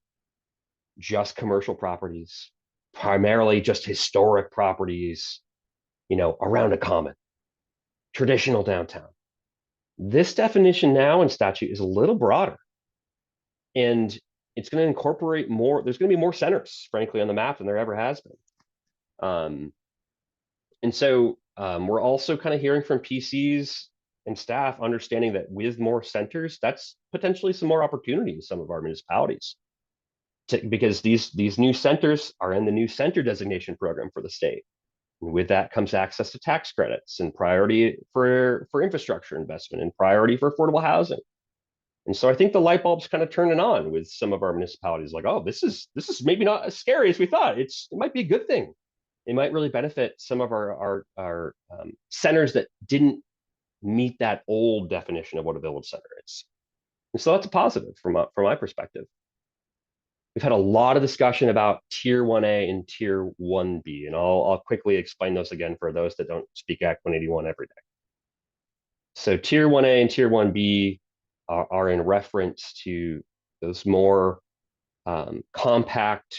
just commercial properties, primarily just historic properties, around a common, traditional downtown. This definition now in statute is a little broader, and it's going to incorporate more. There's going to be more centers, frankly, on the map than there ever has been. And so we're also kind of hearing from PCs and staff understanding that with more centers, that's potentially some more opportunity in some of our municipalities, because these new centers are in the new center designation program for the state. And with that comes access to tax credits and priority for infrastructure investment and priority for affordable housing. And so I think the light bulb's kind of turning on with some of our municipalities, like, oh, this is maybe not as scary as we thought. It might be a good thing. It might really benefit some of our centers that didn't meet that old definition of what a village center is. And so that's a positive from my perspective. We've had a lot of discussion about Tier 1A and Tier 1B, and I'll quickly explain those again for those that don't speak Act 181 every day. So Tier 1A and Tier 1B are in reference to those more compact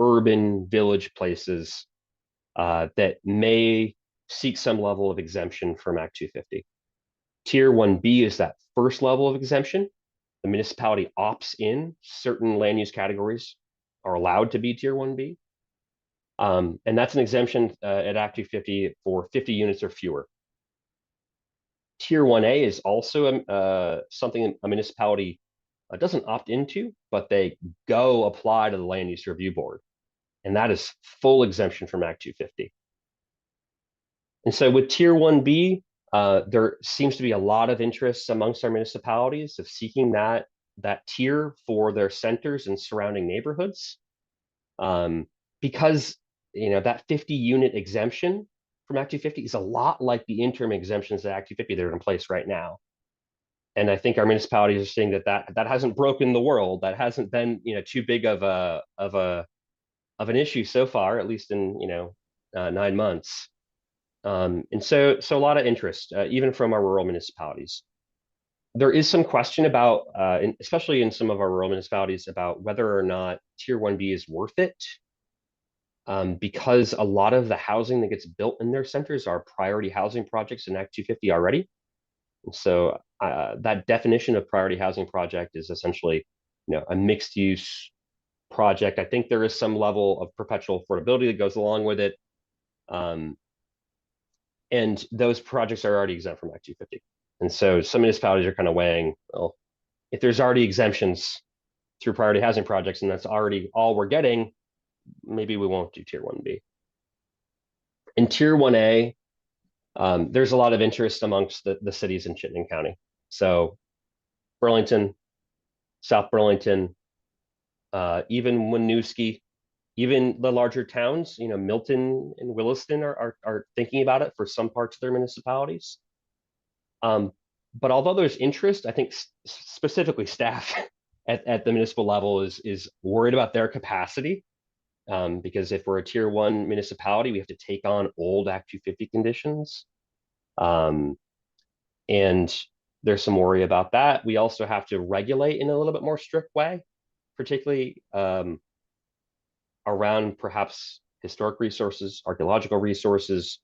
urban village places that may seek some level of exemption from Act 250. Tier 1B is that first level of exemption. The municipality opts in. Certain land use categories are allowed to be Tier 1B. And that's an exemption at Act 250 for 50 units or fewer. Tier 1A is also something a municipality doesn't opt into, but they go apply to the Land Use Review Board. And that is full exemption from Act 250. And so with Tier 1B, there seems to be a lot of interest amongst our municipalities of seeking that tier for their centers and surrounding neighborhoods, because that 50-unit exemption from Act 250 is a lot like the interim exemptions of Act 250 that are in place right now. And I think our municipalities are seeing that hasn't broken the world. That hasn't been too big of an issue so far, at least in 9 months. And so a lot of interest, even from our rural municipalities. There is some question about, especially in some of our rural municipalities, about whether or not Tier 1B is worth it, because a lot of the housing that gets built in their centers are priority housing projects in Act 250 already. And so that definition of priority housing project is essentially, a mixed use project. I think there is some level of perpetual affordability that goes along with it. And those projects are already exempt from Act 250. And so some municipalities are kind of weighing, well, if there's already exemptions through priority housing projects and that's already all we're getting, maybe we won't do Tier 1B. In Tier 1A, there's a lot of interest amongst the cities in Chittenden County. So Burlington, South Burlington, even Winooski, even the larger towns, you know, Milton and Williston are thinking about it for some parts of their municipalities. But although there's interest, I think specifically staff at the municipal level is worried about their capacity. Because if we're a Tier 1 municipality, we have to take on old Act 250 conditions. And there's some worry about that. We also have to regulate in a little bit more strict way, particularly around perhaps historic resources, archaeological resources,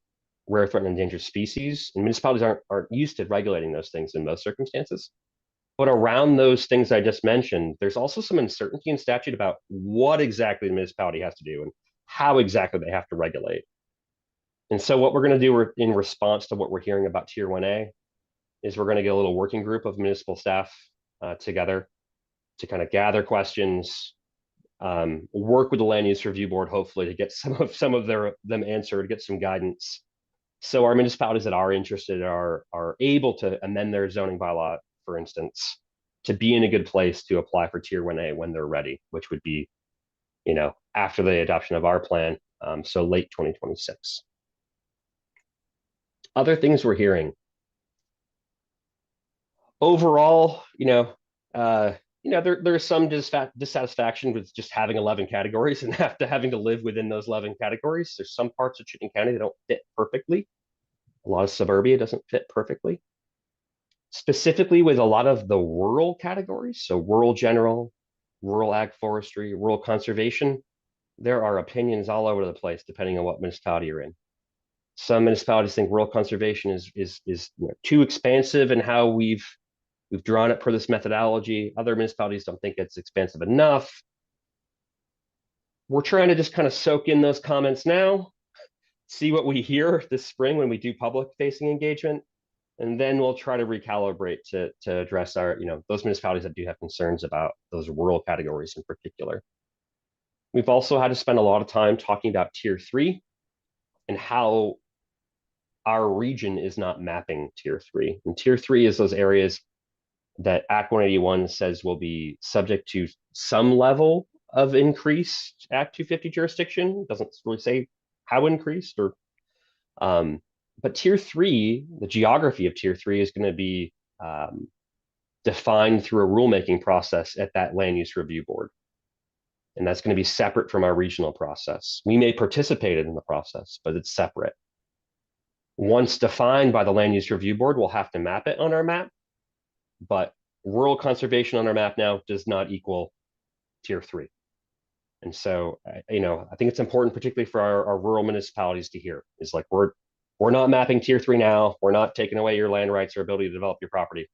rare, threatened, endangered species. And municipalities aren't used to regulating those things in most circumstances. But around those things I just mentioned, there's also some uncertainty in statute about what exactly the municipality has to do and how exactly they have to regulate. And so what we're going to do in response to what we're hearing about Tier 1A is we're going to get a little working group of municipal staff together to kind of gather questions, work with the land use review board, hopefully to get some of them answered, get some guidance. So our municipalities that are interested are able to amend their zoning bylaw, for instance, to be in a good place to apply for Tier 1A when they're ready, which would be, you know, after the adoption of our plan, so late 2026. Other things we're hearing. Overall, there's some dissatisfaction with just having 11 categories and having to live within those 11 categories. There's some parts of Chittenden County that don't fit perfectly. A lot of suburbia doesn't fit perfectly. Specifically with a lot of the rural categories, so rural general, rural ag forestry, rural conservation, there are opinions all over the place depending on what municipality you're in. Some municipalities think rural conservation is too expansive in how we've drawn it per this methodology. Other municipalities don't think it's expansive enough. We're trying to just kind of soak in those comments now, see what we hear this spring when we do public facing engagement. And then we'll try to recalibrate to address our, those municipalities that do have concerns about those rural categories in particular. We've also had to spend a lot of time talking about Tier 3 and how our region is not mapping Tier 3. And Tier 3 is those areas that Act 181 says will be subject to some level of increased Act 250 jurisdiction. It doesn't really say how increased or but Tier 3, the geography of Tier 3 is going to be defined through a rulemaking process at that land use review board. And that's going to be separate from our regional process. We may participate in the process, but it's separate. Once defined by the land use review board, we'll have to map it on our map. But rural conservation on our map now does not equal Tier 3. And so, I think it's important, particularly for our rural municipalities to hear, is like, we're not mapping Tier 3 now. We're not taking away your land rights or ability to develop your property.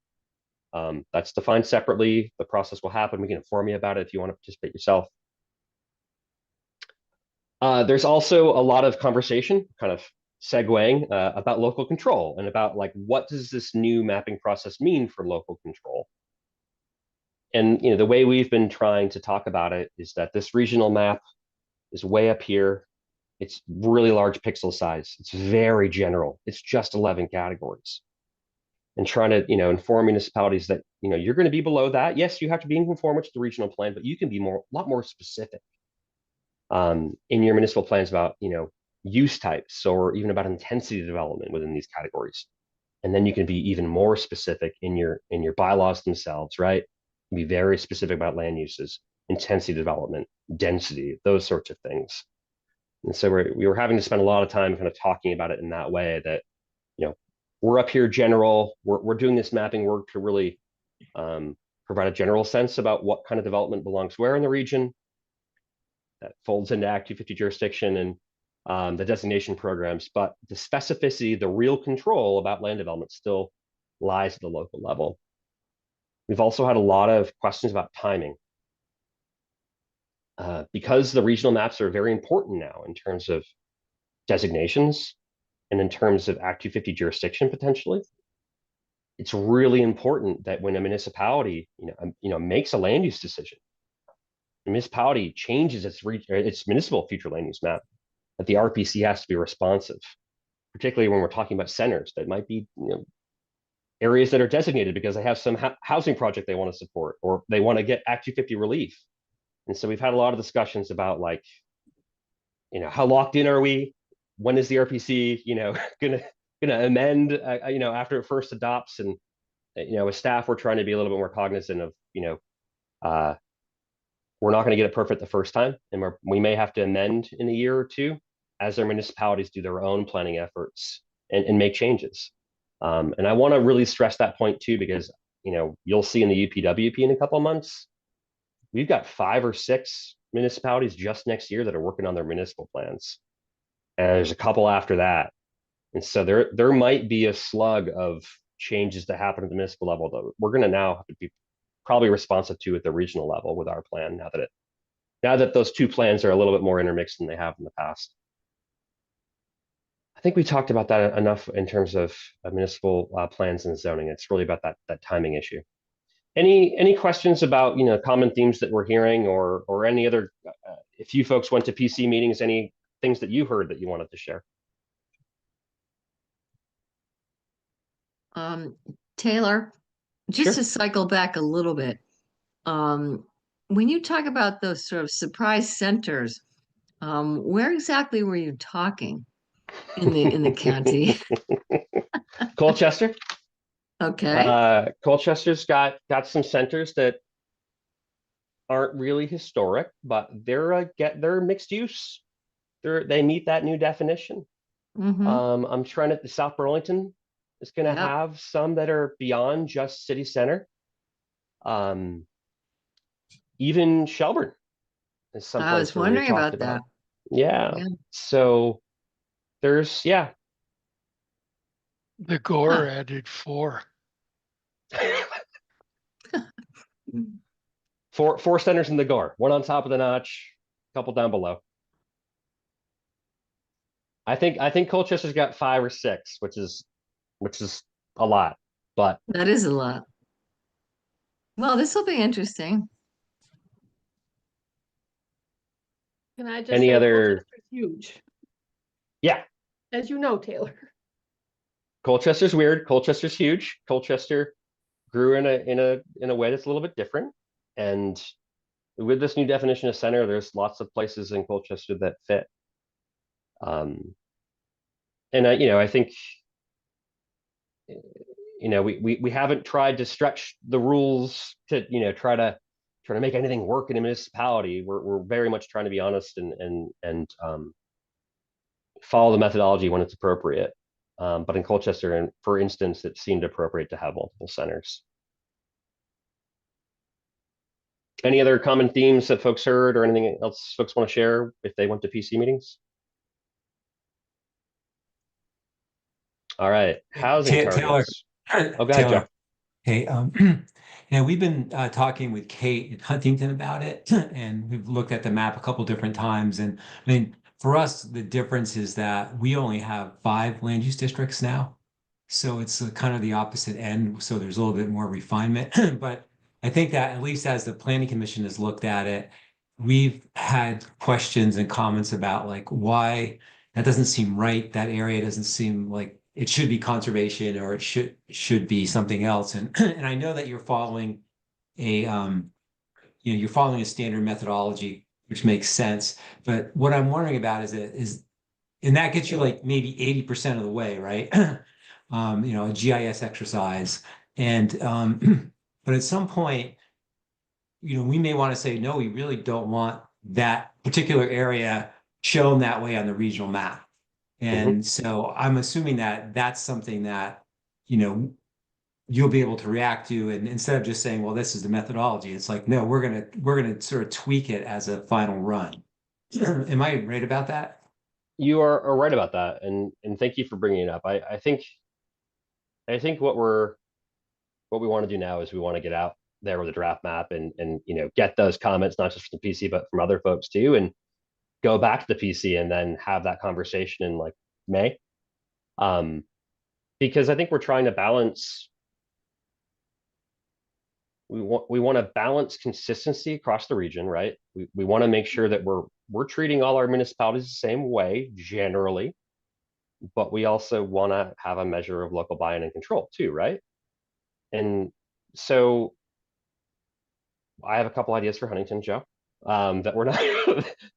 That's defined separately. The process will happen. We can inform you about it if you want to participate yourself. There's also a lot of conversation, kind of segueing, about local control and about like, what does this new mapping process mean for local control? And the way we've been trying to talk about it is that this regional map is way up here. It's really large pixel size. It's very general. It's just 11 categories. And trying to, inform municipalities that, you're going to be below that. Yes, you have to be in conformance with the regional plan, but you can be a lot more specific in your municipal plans about, use types or even about intensity development within these categories. And then you can be even more specific in your bylaws themselves, right? Be very specific about land uses, intensity development, density, those sorts of things. And so we were having to spend a lot of time kind of talking about it in that way that, we're up here general, we're doing this mapping work to really provide a general sense about what kind of development belongs where in the region. That folds into Act 250 jurisdiction and the designation programs, but the specificity, the real control about land development still lies at the local level. We've also had a lot of questions about timing. Because the regional maps are very important now in terms of designations, and in terms of Act 250 jurisdiction potentially, it's really important that when a municipality, makes a land use decision, the municipality changes its municipal future land use map, that the RPC has to be responsive, particularly when we're talking about centers that might be, areas that are designated because they have some housing project they want to support, or they want to get Act 250 relief. And so we've had a lot of discussions about, like, how locked in are we? When is the RPC, gonna amend, after it first adopts? And with staff, we're trying to be a little bit more cognizant of, we're not going to get it perfect the first time, and we may have to amend in a year or two as their municipalities do their own planning efforts and make changes. And I want to really stress that point too, because you'll see in the UPWP in a couple of months, we've got 5 or 6 municipalities just next year that are working on their municipal plans, and there's a couple after that. And so there might be a slug of changes that happen at the municipal level that we're going to now have to be probably responsive to at the regional level with our plan, now that those two plans are a little bit more intermixed than they have in the past. I think we talked about that enough in terms of municipal plans and zoning. It's really about that timing issue. Any questions about common themes that we're hearing, or any other? If you folks went to PC meetings, any things that you heard that you wanted to share? Taylor, just Sure. to cycle back a little bit, when you talk about those sort of surprise centers, where exactly were you talking in the county? Colchester. Okay. Colchester's got some centers that aren't really historic, but they're mixed use. They meet that new definition. Mm-hmm. I'm trying to. South Burlington is going to have some that are beyond just city center. Even Shelburne is some I was place where we wondering talked about that. Yeah. So there's The Gore added 4. four centers in the Gore, one on top of the notch, a couple down below. I think Colchester's got 5 or 6, which is a lot, but That is a lot. Well, this will be interesting. Can I just Any say other- Colchester's huge, yeah, as you know, Taylor. Colchester's weird. Colchester's huge. Colchester grew in a way that's a little bit different, and with this new definition of center, there's lots of places in Colchester that fit. And I think we haven't tried to stretch the rules to try to make anything work in a municipality. We're very much trying to be honest and follow the methodology when it's appropriate. But in Colchester, and for instance, it seemed appropriate to have multiple centers. Any other common themes that folks heard, or anything else folks want to share if they went to PC meetings? All right, housing targets. Oh, go ahead, Jeff. Hey, we've been talking with Kate in Huntington about it, and we've looked at the map a couple different times. And I mean, for us, the difference is that we only have 5 land use districts now. So it's kind of the opposite end. So there's a little bit more refinement. But I think that at least as the Planning Commission has looked at it, we've had questions and comments about like why that doesn't seem right. That area doesn't seem like it should be conservation, or it should be something else. And and I know that you're following a you're following a standard methodology, which makes sense. But what I'm wondering about is and that gets you like maybe 80% of the way, right? A GIS exercise. And but at some point, we may want to say, no, we really don't want that particular area shown that way on the regional map. And so I'm assuming that that's something that, you'll be able to react to. And instead of just saying, well, this is the methodology, it's like, no, we're gonna sort of tweak it as a final run. Am I right about that? You are right about that, and thank you for bringing it up. I think what we want to do now is we want to get out there with a draft map and get those comments, not just from the PC but from other folks too, and go back to the PC and then have that conversation in like May, Because I think we're trying to balance. We want to balance consistency across the region, right? We want to make sure that we're treating all our municipalities the same way generally, but we also want to have a measure of local buy-in and control too, right? And so I have a couple ideas for Huntington, Joe, that we're not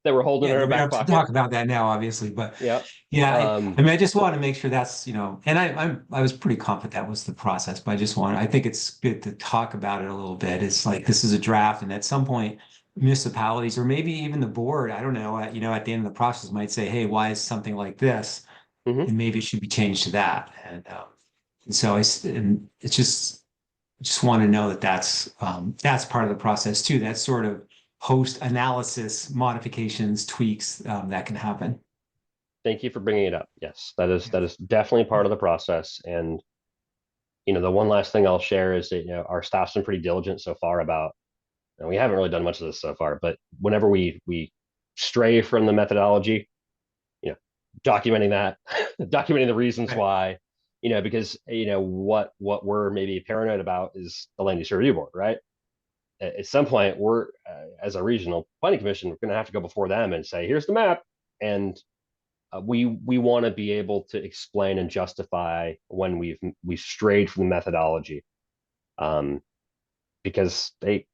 that we're holding in our we back don't have to pocket. talk about that now, obviously, but Yeah. I mean, I just want to make sure that's, and I was pretty confident that was the process, but I think it's good to talk about it a little bit. It's like, this is a draft, and at some point, municipalities, or maybe even the board, I don't know, at the end of the process might say, hey, why is something like this? And maybe it should be changed to that. And so and it's just want to know that that's part of the process too. That's sort of post analysis modifications, tweaks that can happen. Thank you for bringing it up. Yes, that is definitely part of the process. And the one last thing I'll share is that our staff's been pretty diligent so far about, and we haven't really done much of this so far, but whenever we stray from the methodology, documenting that, documenting the reasons why, because what we're maybe paranoid about is the land use review board, right? At some point, we're as a regional planning commission, we're going to have to go before them and say, here's the map, and we want to be able to explain and justify when we've strayed from the methodology, because they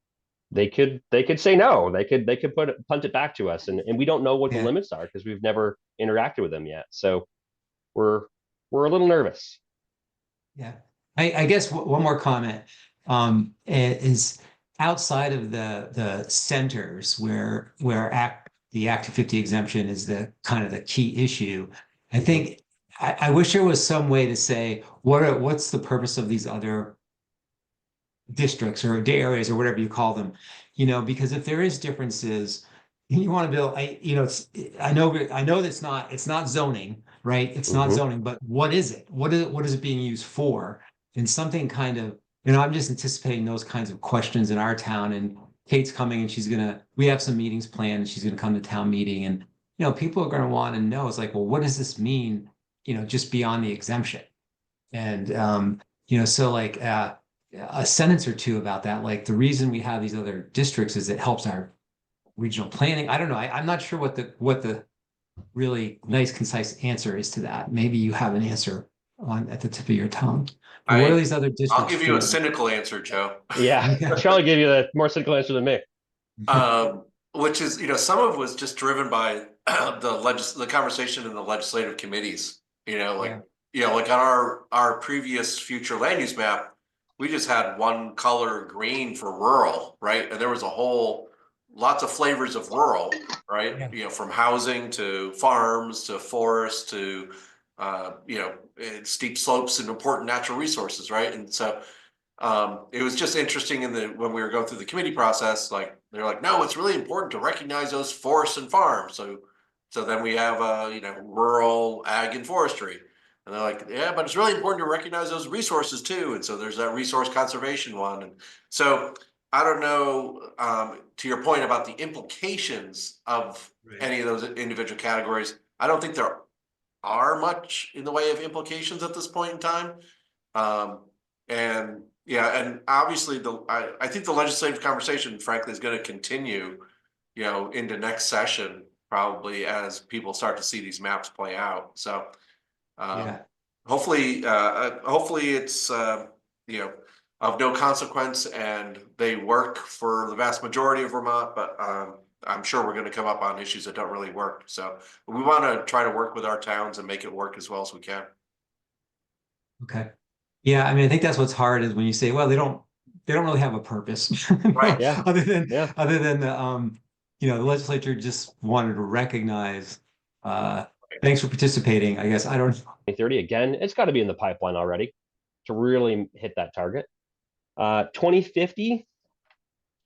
could say no, they could punt it back to us, and we don't know what the limits are because we've never interacted with them yet. So we're a little nervous. Yeah, I guess one more comment is outside of the centers where the Act 250 exemption is the kind of the key issue. I think I wish there was some way to say what's the purpose of these other districts or areas or whatever you call them, because if there is differences, you want to build, I know that it's not zoning, right? It's not zoning, but what is it? What is it being used for? And something kind of, I'm just anticipating those kinds of questions in our town, and Kate's coming and we have some meetings planned, and she's going to come to town meeting, and, people are going to want to know, it's like, well, what does this mean, just beyond the exemption? And, so like, a sentence or two about that. Like, the reason we have these other districts is it helps our regional planning. I don't know. I'm not sure what the really nice, concise answer is to that. Maybe you have an answer at the tip of your tongue. But what are these other districts? I'll give you a for? cynical answer, Joe. Yeah, Charlie gave you the more cynical answer than me. Which is, some of it was just driven by the conversation in the legislative committees. Like on our previous future land use map, we just had one color green for rural, right? And there was lots of flavors of rural, right? Yeah. From housing to farms to forests to steep slopes and important natural resources, right? And so it was just interesting when we were going through the committee process, like they're like, no, it's really important to recognize those forests and farms. So then we have rural ag and forestry. And they're like, yeah, but it's really important to recognize those resources too. And so there's that resource conservation one. And so I don't know, to your point about the implications of any of those individual categories, I don't think there are much in the way of implications at this point in time. And obviously I think the legislative conversation, frankly, is going to continue, into next session, probably as people start to see these maps play out. So hopefully it's of no consequence and they work for the vast majority of Vermont, but I'm sure we're going to come up on issues that don't really work. So we want to try to work with our towns and make it work as well as we can. Okay. Yeah, I mean, I think that's what's hard is when you say, well, they don't really have a purpose, Right? Yeah. other than the the legislature just wanted to recognize. Thanks for participating. I guess I don't. 2030 again, it's got to be in the pipeline already to really hit that target. 2050,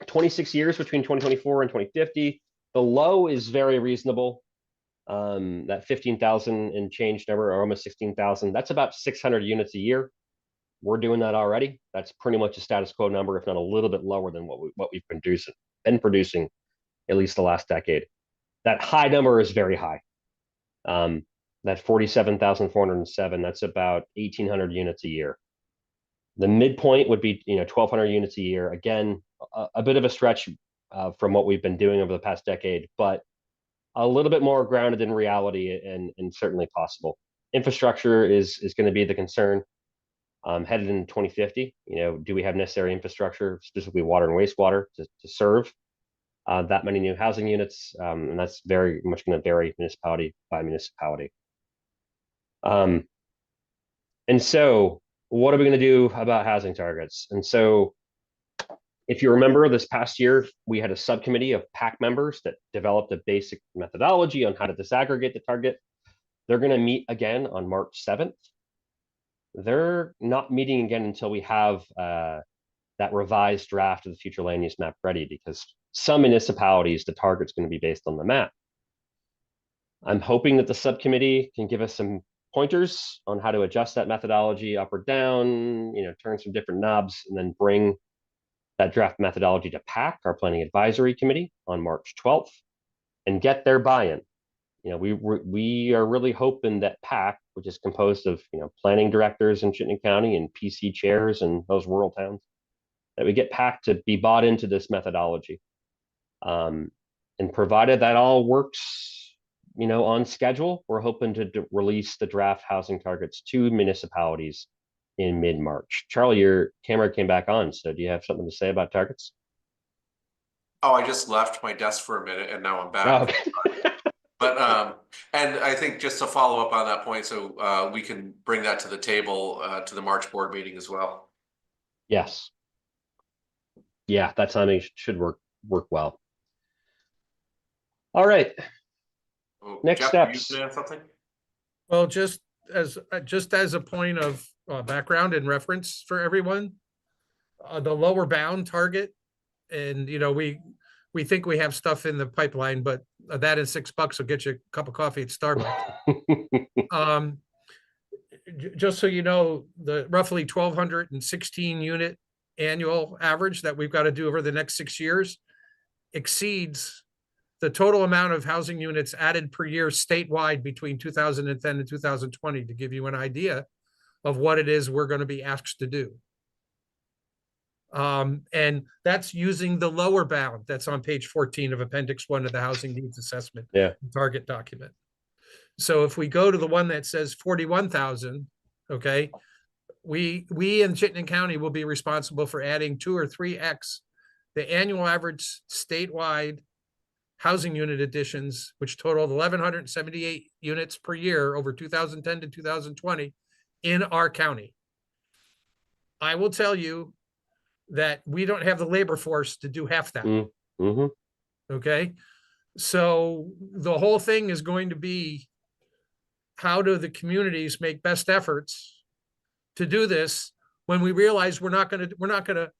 26 years between 2024 and 2050. The low is very reasonable. That 15,000 and change number, or almost 16,000. That's about 600 units a year. We're doing that already. That's pretty much a status quo number, if not a little bit lower than what we've been producing at least the last decade. That high number is very high. that 47,407, that's about 1,800 units a year. The midpoint would be, 1,200 units a year. Again, a bit of a stretch from what we've been doing over the past decade, but a little bit more grounded in reality and certainly possible. Infrastructure is going to be the concern headed in 2050. Do we have necessary infrastructure, specifically water and wastewater, to serve that many new housing units? And that's very much going to vary municipality by municipality. And so what are we going to do about housing targets? And so if you remember, this past year, we had a subcommittee of PAC members that developed a basic methodology on how to disaggregate the target. They're going to meet again on March 7th. They're not meeting again until we have that revised draft of the future land use map ready, because some municipalities, the target's going to be based on the map. I'm hoping that the subcommittee can give us some pointers on how to adjust that methodology up or down, turn some different knobs, and then bring that draft methodology to PAC, our planning advisory committee, on March 12th, and get their buy-in. We are really hoping that PAC, which is composed of planning directors in Chittenden County and PC chairs in those rural towns, that we get PAC to be bought into this methodology. And provided that all works, on schedule, we're hoping to release the draft housing targets to municipalities in mid-March. Charlie, your camera came back on, so do you have something to say about targets? Oh, I just left my desk for a minute and now I'm back. Oh, okay. But and I think just to follow up on that point, so we can bring that to the table to the March board meeting as well. Yes. Yeah, that timing should work well. All right. Next Jeff, steps. you gonna add something? Well, just as a point of background and reference for everyone, the lower bound target, and we think we have stuff in the pipeline, but that is $6 will get you a cup of coffee at Starbucks. Just so you know, the roughly 1,216 unit annual average that we've got to do over the next 6 years exceeds the total amount of housing units added per year statewide between 2010 and 2020, to give you an idea of what it is we're going to be asked to do. And that's using the lower bound that's on page 14 of Appendix 1 of the Housing Needs Assessment Target document. So if we go to the one that says 41,000, okay, we in Chittenden County will be responsible for adding 2 or 3x the annual average statewide housing unit additions, which totaled 1,178 units per year over 2010 to 2020 in our county. I will tell you that we don't have the labor force to do half that. Mm-hmm. Okay. So the whole thing is going to be, how do the communities make best efforts to do this when we realize we're not going to,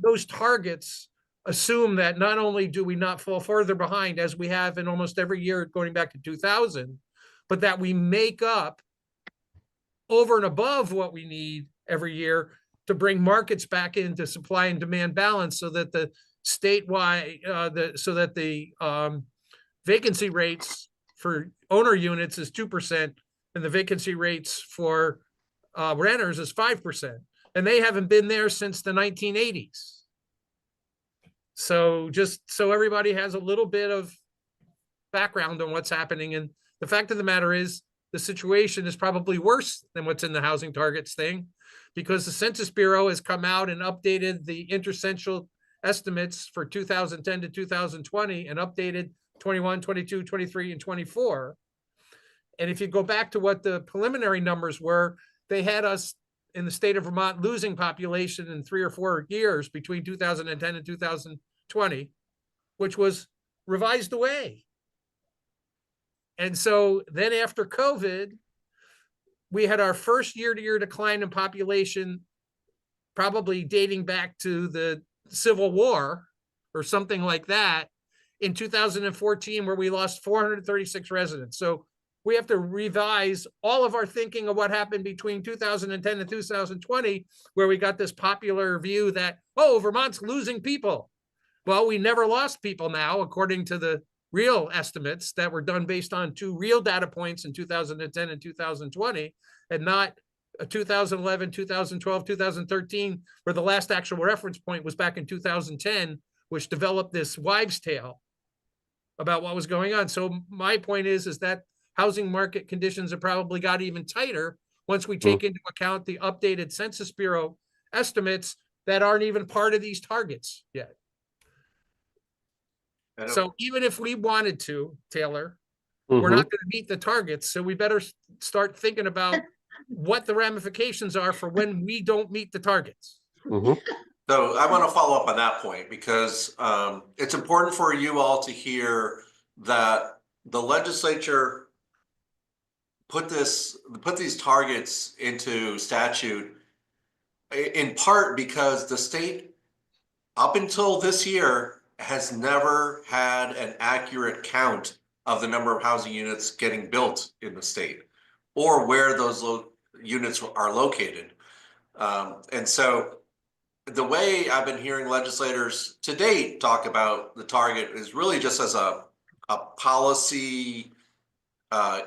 those targets assume that not only do we not fall further behind as we have in almost every year going back to 2000, but that we make up over and above what we need every year to bring markets back into supply and demand balance, so that the statewide, the vacancy rates for owner units is 2% and the vacancy rates for renters is 5%. And they haven't been there since the 1980s. So just so everybody has a little bit of background on what's happening. And the fact of the matter is, the situation is probably worse than what's in the housing targets thing, because the Census Bureau has come out and updated the intercensual estimates for 2010 to 2020 and updated 21, 22, 23, and 24. And if you go back to what the preliminary numbers were, they had us in the state of Vermont losing population in 3 or 4 years between 2010 and 2020, which was revised away. And so then after COVID, we had our first year-to-year decline in population, probably dating back to the Civil War or something like that, in 2014, where we lost 436 residents. So we have to revise all of our thinking of what happened between 2010 and 2020, where we got this popular view that, oh, Vermont's losing people. Well, we never lost people now, according to the real estimates that were done based on two real data points in 2010 and 2020, and not a 2011, 2012, 2013, where the last actual reference point was back in 2010, which developed this wives' tale about what was going on. So my point is that housing market conditions have probably got even tighter once we take into account the updated Census Bureau estimates that aren't even part of these targets yet. So even if we wanted to, Taylor, we're not going to meet the targets. So we better start thinking about what the ramifications are for when we don't meet the targets. So I want to follow up on that point because it's important for you all to hear that the legislature put these targets into statute in part because the state, up until this year, has never had an accurate count of the number of housing units getting built in the state or where those units are located. And so the way I've been hearing legislators to date talk about the target is really just as a policy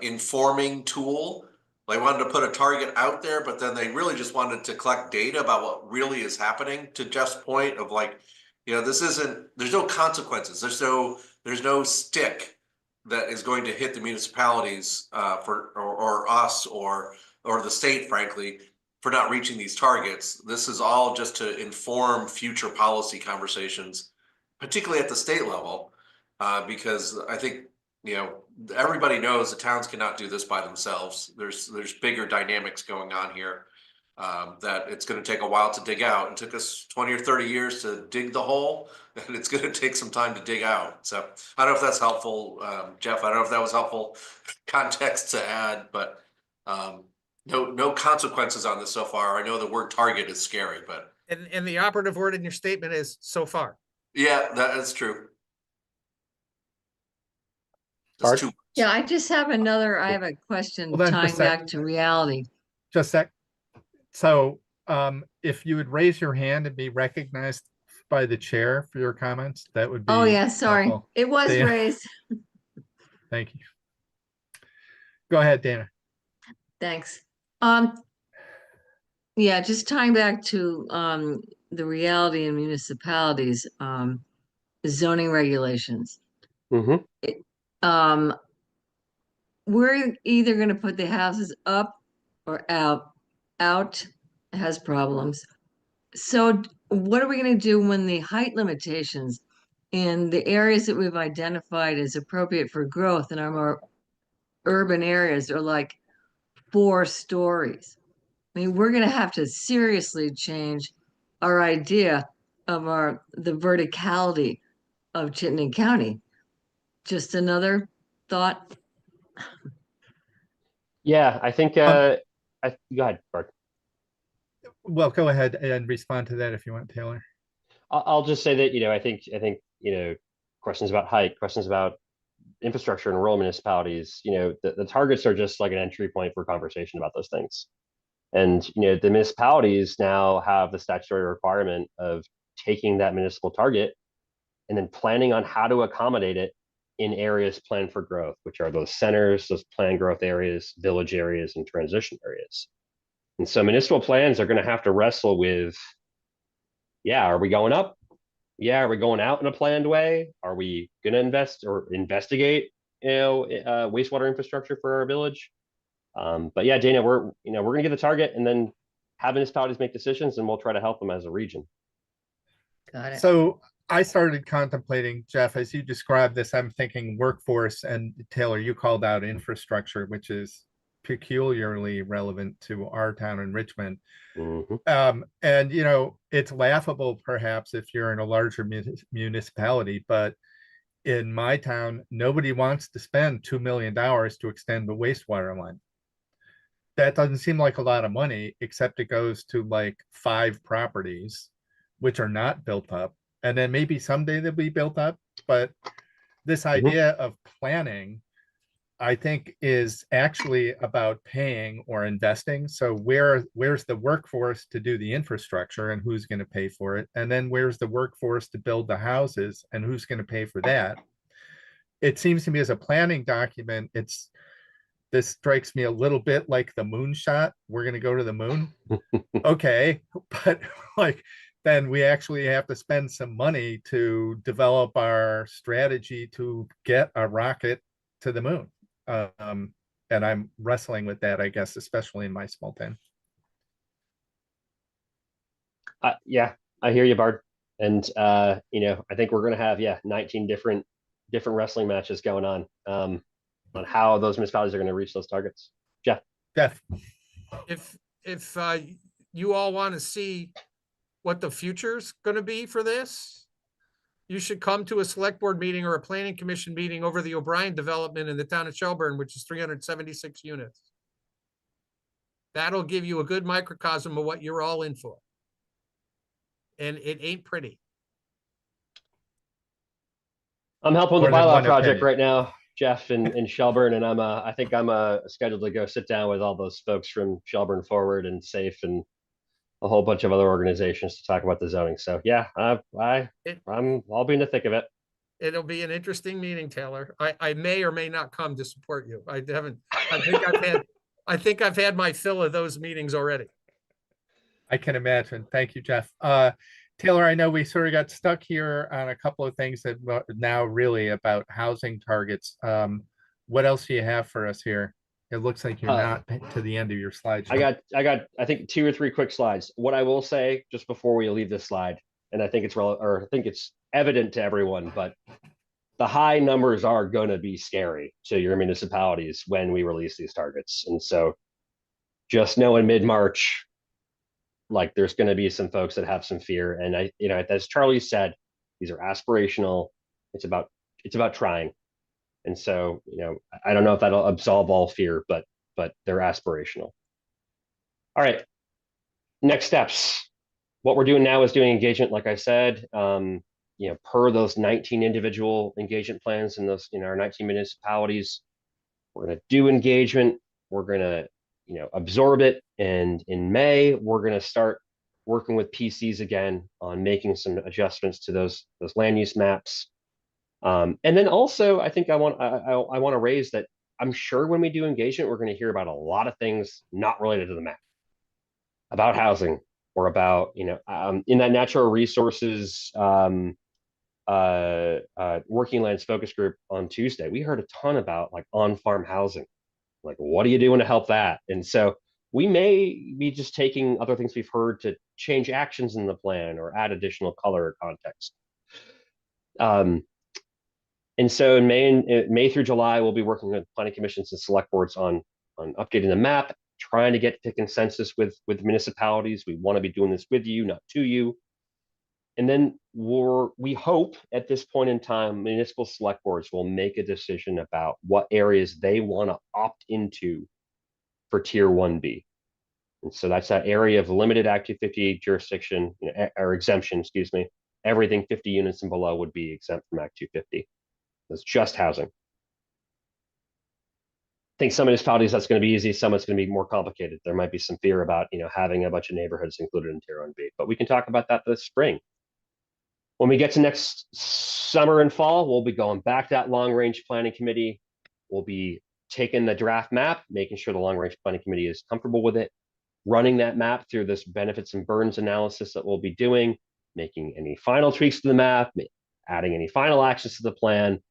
informing tool. They wanted to put a target out there, but then they really just wanted to collect data about what really is happening, to Jeff's point of like, you know, there's no consequences. There's no stick that is going to hit the municipalities or us or the state, frankly, for not reaching these targets. This is all just to inform future policy conversations, particularly at the state level, because I think, you know, everybody knows the towns cannot do this by themselves. There's bigger dynamics going on here that it's going to take a while to dig out. It took us 20 or 30 years to dig the hole, and it's going to take some time to dig out. So I don't know if that's helpful, Jeff. I don't know if that was helpful context to add, but no consequences on this so far. I know the word target is scary, but and the operative word in your statement is so far. Yeah, that is true. Art? Yeah, I just have I have a question Hold on for a tying sec. back to reality. Just a sec. So if you would raise your hand and be recognized by the chair for your comments, that would be Oh yeah, sorry. helpful. It was Dana. raised. Thank you. Go ahead, Dana. Thanks. Yeah, just tying back to the reality in municipalities, zoning regulations. We're either going to put the houses up or out. Out has problems. So what are we going to do when the height limitations in the areas that we've identified as appropriate for growth in our more urban areas are like 4 stories? I mean, we're going to have to seriously change our idea of the verticality of Chittenden County. Just another thought. Yeah, I think go ahead, Bart. Well, go ahead and respond to that if you want, Taylor. I'll just say that, I think, questions about height, questions about infrastructure in rural municipalities, the targets are just like an entry point for conversation about those things. And, the municipalities now have the statutory requirement of taking that municipal target and then planning on how to accommodate it in areas planned for growth, which are those centers, those planned growth areas, village areas, and transition areas. And so municipal plans are going to have to wrestle with, are we going up? Are we going out in a planned way? Are we going to invest or investigate, wastewater infrastructure for our village? But yeah, Dana, we're going to get the target and then have municipalities make decisions, and we'll try to help them as a region. Got it. So I started contemplating, Jeff, as you described this, I'm thinking workforce, and Taylor, you called out infrastructure, which is peculiarly relevant to our town in Richmond. And, it's laughable perhaps if you're in a larger municipality, but in my town, nobody wants to spend $2 million to extend the wastewater line. That doesn't seem like a lot of money, except it goes to like 5 properties, which are not built up. And then maybe someday they'll be built up. But this idea of planning, I think, is actually about paying or investing. So where's the workforce to do the infrastructure and who's going to pay for it? And then where's the workforce to build the houses and who's going to pay for that? it seems to me as a planning document, this strikes me a little bit like the moonshot. We're going to go to the moon. Okay. But like, then we actually have to spend some money to develop our strategy to get a rocket to the moon. And I'm wrestling with that, I guess, especially in my small town. Yeah, I hear you, Bart. And you know, I think we're gonna have 19 different wrestling matches going on how those municipalities are going to reach those targets. Jeff. If you all want to see what the future's going to be for this, you should come to a select board meeting or a planning commission meeting over the O'Brien development in the town of Shelburne, which is 376 units. That'll give you a good microcosm of what you're all in for. And it ain't pretty. I'm helping with the More than bylaw one project opinion. right now, Jeff, in Shelburne, and I think I'm scheduled to go sit down with all those folks from Shelburne Forward and Safe and a whole bunch of other organizations to talk about the zoning. So yeah, I'll be in the thick of it. It'll be an interesting meeting, Taylor. I may or may not come to support you. I think I've had my fill of those meetings already. I can imagine. Thank you, Jeff. Taylor, I know we sort of got stuck here on a couple of things that now really about housing targets. What else do you have for us here? It looks like you're not to the end of your slides. I got I think 2 or 3 quick slides. What I will say just before we leave this slide, and I think it's evident to everyone, but the high numbers are going to be scary to your municipalities when we release these targets. And so just know in mid-March, like there's going to be some folks that have some fear. And as Charlie said, these are aspirational. It's about trying. And so, I don't know if that'll absolve all fear, but they're aspirational. All right. Next steps. What we're doing now is doing engagement, like I said, per those 19 individual engagement plans in those, our 19 municipalities. We're going to do engagement. We're going to, absorb it. And in May, we're going to start working with PCs again on making some adjustments to those land use maps. And then also, I think I want to raise that I'm sure when we do engagement, we're going to hear about a lot of things not related to the map, about housing or about, in that natural resources working lands focus group on Tuesday, we heard a ton about like on-farm housing. Like, what are you doing to help that? And so we may be just taking other things we've heard to change actions in the plan or add additional color or context. And so in May through July, we'll be working with planning commissions and select boards on updating the map, trying to get to consensus with municipalities. We want to be doing this with you, not to you. And then we hope at this point in time, municipal select boards will make a decision about what areas they want to opt into for Tier 1B. And so that's that area of limited Act 250 jurisdiction, or exemption, excuse me. Everything 50 units and below would be exempt from Act 250. That's just housing. I think some municipalities that's going to be easy, some it's going to be more complicated. There might be some fear about, having a bunch of neighborhoods included in Tier 1B, but we can talk about that this spring. When we get to next summer and fall, we'll be going back to that long-range planning committee. We'll be taking the draft map, making sure the long-range planning committee is comfortable with it, running that map through this benefits and burdens analysis that we'll be doing, making any final tweaks to the map, adding any final actions to the plan,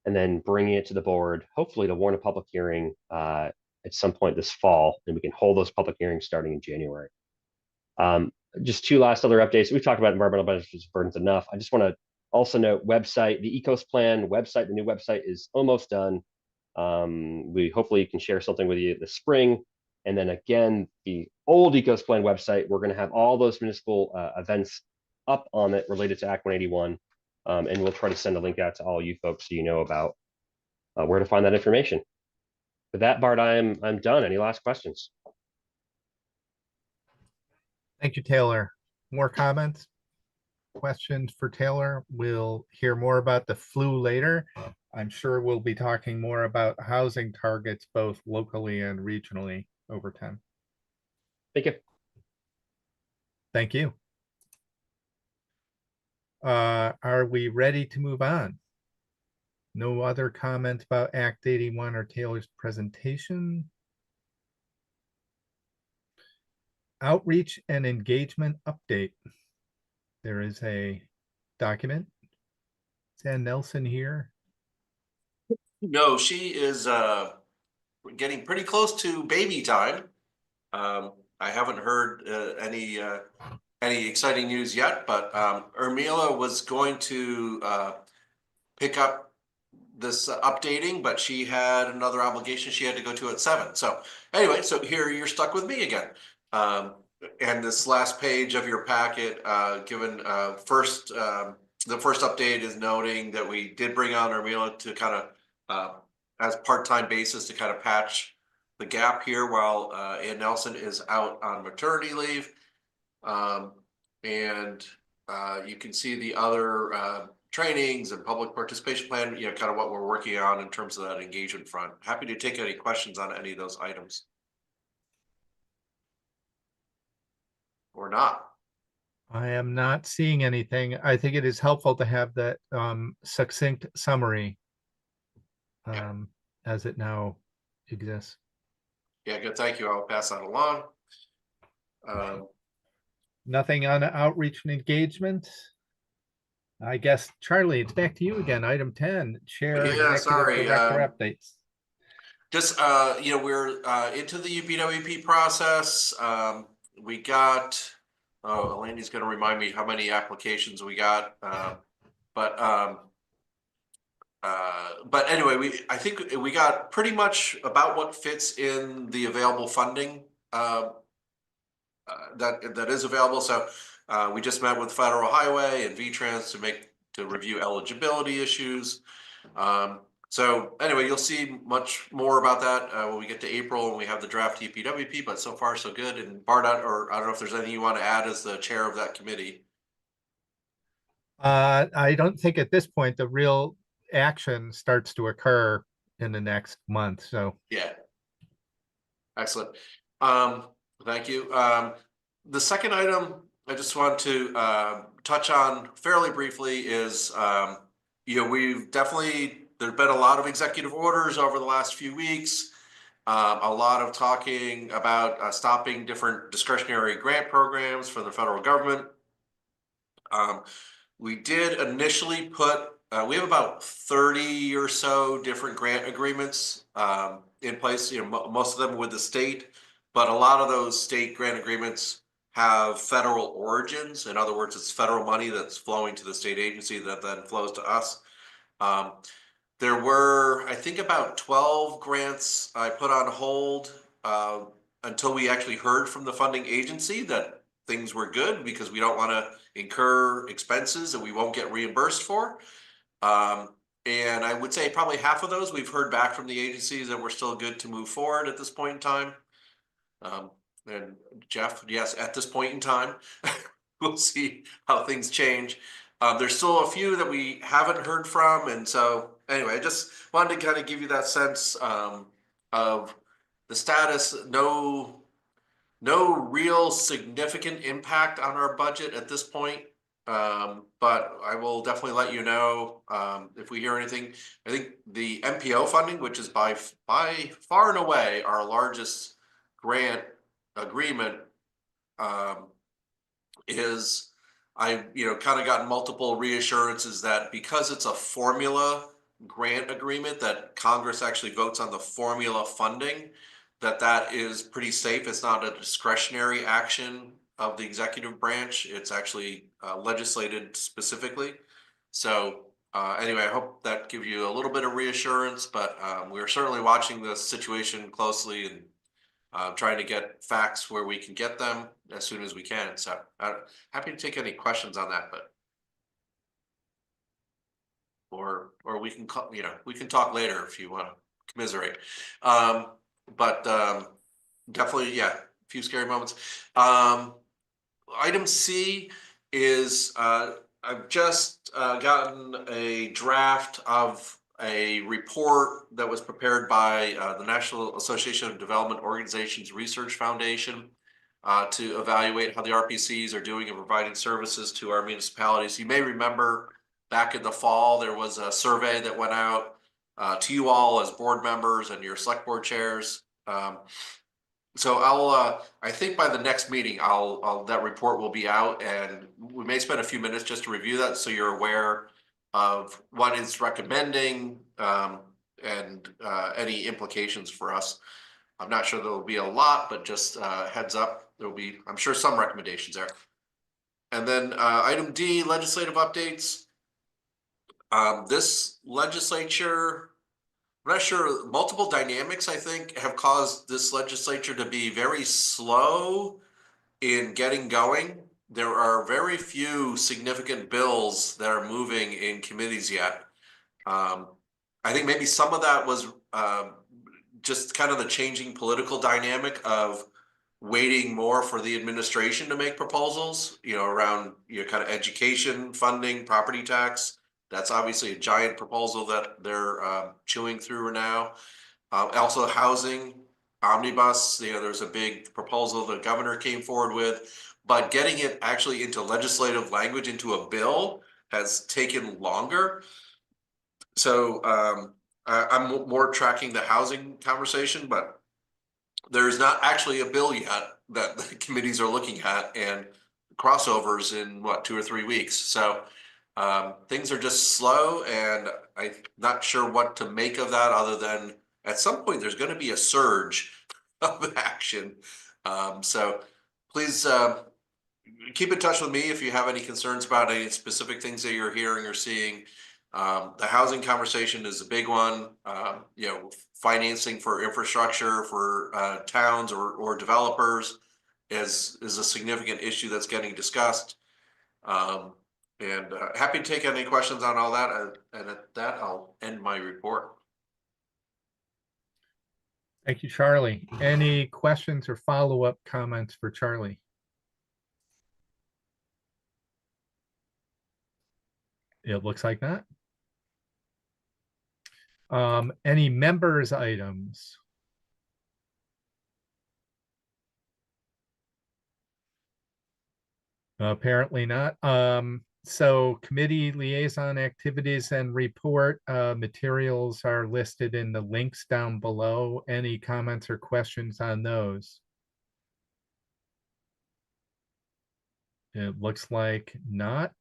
and then bringing it to the board, hopefully to warn a public hearing at some point this fall, and we can hold those public hearings starting in January. Just 2 last other updates. We've talked about environmental benefits and burdens enough. I just want to also note website, the Ecos Plan website, the new website is almost done. We hopefully can share something with you this spring. And then again, the old Ecos Plan website, we're going to have all those municipal events up on it related to Act 181. And we'll try to send a link out to all you folks so you know about where to find that information. With that, Bart, I'm done. Any last questions? Thank you, Taylor. More comments? Questions for Taylor? We'll hear more about the flu later. I'm sure we'll be talking more about housing targets, both locally and regionally over time. Thank you. Thank you. Are we ready to move on? No other comment about Act 81 or Taylor's presentation. Outreach and engagement update. There is a document. Is Ann Nelson here? No, she is getting pretty close to baby time. I haven't heard any exciting news yet, but Ermila was going to pick up this updating, but she had another obligation she had to go to at 7. So anyway, so here you're stuck with me again. And this last page of your packet, given the first update is noting that we did bring on Ermila to kind of as part-time basis to kind of patch the gap here while Ann Nelson is out on maternity leave. And you can see the other trainings and public participation plan, you know, kind of what we're working on in terms of that engagement front. Happy to take any questions on any of those items. Or not. I am not seeing anything. I think it is helpful to have that succinct summary as it now exists. Yeah, good. Thank you. I'll pass that along. Nothing on outreach and engagement. I guess, Charlie, it's back to you again. Item 10, Chair, Yeah, Executive sorry, Director updates. Just, you know, we're into the BWP process. We got, oh, Elaine's going to remind me how many applications we got. But anyway, I think we got pretty much about what fits in the available funding that is available. So we just met with Federal Highway and VTrans to review eligibility issues. So anyway, you'll see much more about that when we get to April and we have the draft EPWP, but so far so good. And Bart, or I don't know if there's anything you want to add as the chair of that committee. I don't think at this point the real action starts to occur in the next month. So yeah, excellent. Thank you. The second item I just want to touch on fairly briefly is, you know, there's been a lot of executive orders over the last few weeks, a lot of talking about stopping different discretionary grant programs for the federal government. We did initially put, we have about 30 or so different grant agreements in place, you know, most of them with the state, but a lot of those state grant agreements have federal origins. In other words, it's federal money that's flowing to the state agency that then flows to us. There were, I think, about 12 grants I put on hold until we actually heard from the funding agency that things were good, because we don't want to incur expenses that we won't get reimbursed for. And I would say probably half of those we've heard back from the agencies that we're still good to move forward at this point in time. And Jeff, yes, at this point in time, we'll see how things change. There's still a few that we haven't heard from. And so anyway, I just wanted to kind of give you that sense of the status. No real significant impact on our budget at this point. But I will definitely let you know if we hear anything. I think the MPO funding, which is by far and away our largest grant agreement, is kind of gotten multiple reassurances that because it's a formula grant agreement that Congress actually votes on the formula funding, that is pretty safe. It's not a discretionary action of the executive branch. It's actually legislated specifically. So anyway, I hope that gives you a little bit of reassurance, but we're certainly watching the situation closely and trying to get facts where we can get them as soon as we can. So happy to take any questions on that, but or we can we can talk later if you want to commiserate. But definitely, yeah, a few scary moments. Item C is I've just gotten a draft of a report that was prepared by the National Association of Development Organizations Research Foundation to evaluate how the RPCs are doing in providing services to our municipalities. You may remember back in the fall, there was a survey that went out to you all as board members and your select board chairs. So I think by the next meeting, that report will be out, and we may spend a few minutes just to review that, so you're aware of what it's recommending, and any implications for us. I'm not sure there will be a lot, but just heads up, there will be, I'm sure, some recommendations there. And then item D, legislative updates. This legislature, I'm not sure, multiple dynamics, I think, have caused this legislature to be very slow in getting going. There are very few significant bills that are moving in committees yet. I think maybe some of that was just kind of the changing political dynamic of waiting more for the administration to make proposals, around kind of education, funding, property tax. That's obviously a giant proposal that they're chewing through now. Also housing, omnibus, there's a big proposal the governor came forward with, but getting it actually into legislative language, into a bill, has taken longer. So I'm more tracking the housing conversation, but there's not actually a bill yet that the committees are looking at, and crossovers in 2 or 3 weeks. So things are just slow, and I'm not sure what to make of that, other than at some point there's going to be a surge of action. So please keep in touch with me if you have any concerns about any specific things that you're hearing or seeing. The housing conversation is a big one. Financing for infrastructure for towns or developers is a significant issue that's getting discussed. And happy to take any questions on all that. And at that, I'll end my report. Thank you, Charlie. Any questions or follow-up comments for Charlie? It looks like not. Any members' items? Apparently not. So committee liaison activities and report materials are listed in the links down below. Any comments or questions on those? It looks like not.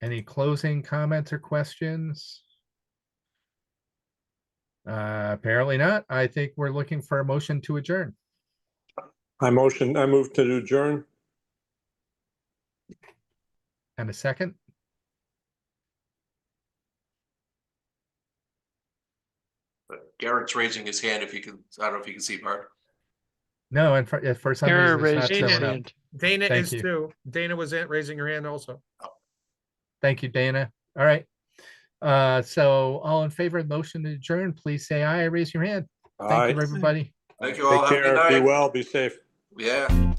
Any closing comments or questions? Apparently not. I think we're looking for a motion to adjourn. I move to adjourn. And a second? Garrett's raising his hand. If you can, I don't know if you can see Bart. No, and for some Garrett reason it's not raised his showing up. hand. Dana Thank is you. too. Dana was raising her hand also. Thank you, Dana. All right. So all in favor of the motion to adjourn, please say aye. Raise your hand. Thank Aye. you, everybody. Thank you all. Take Have a good care. Be night. well. Be safe. Yeah.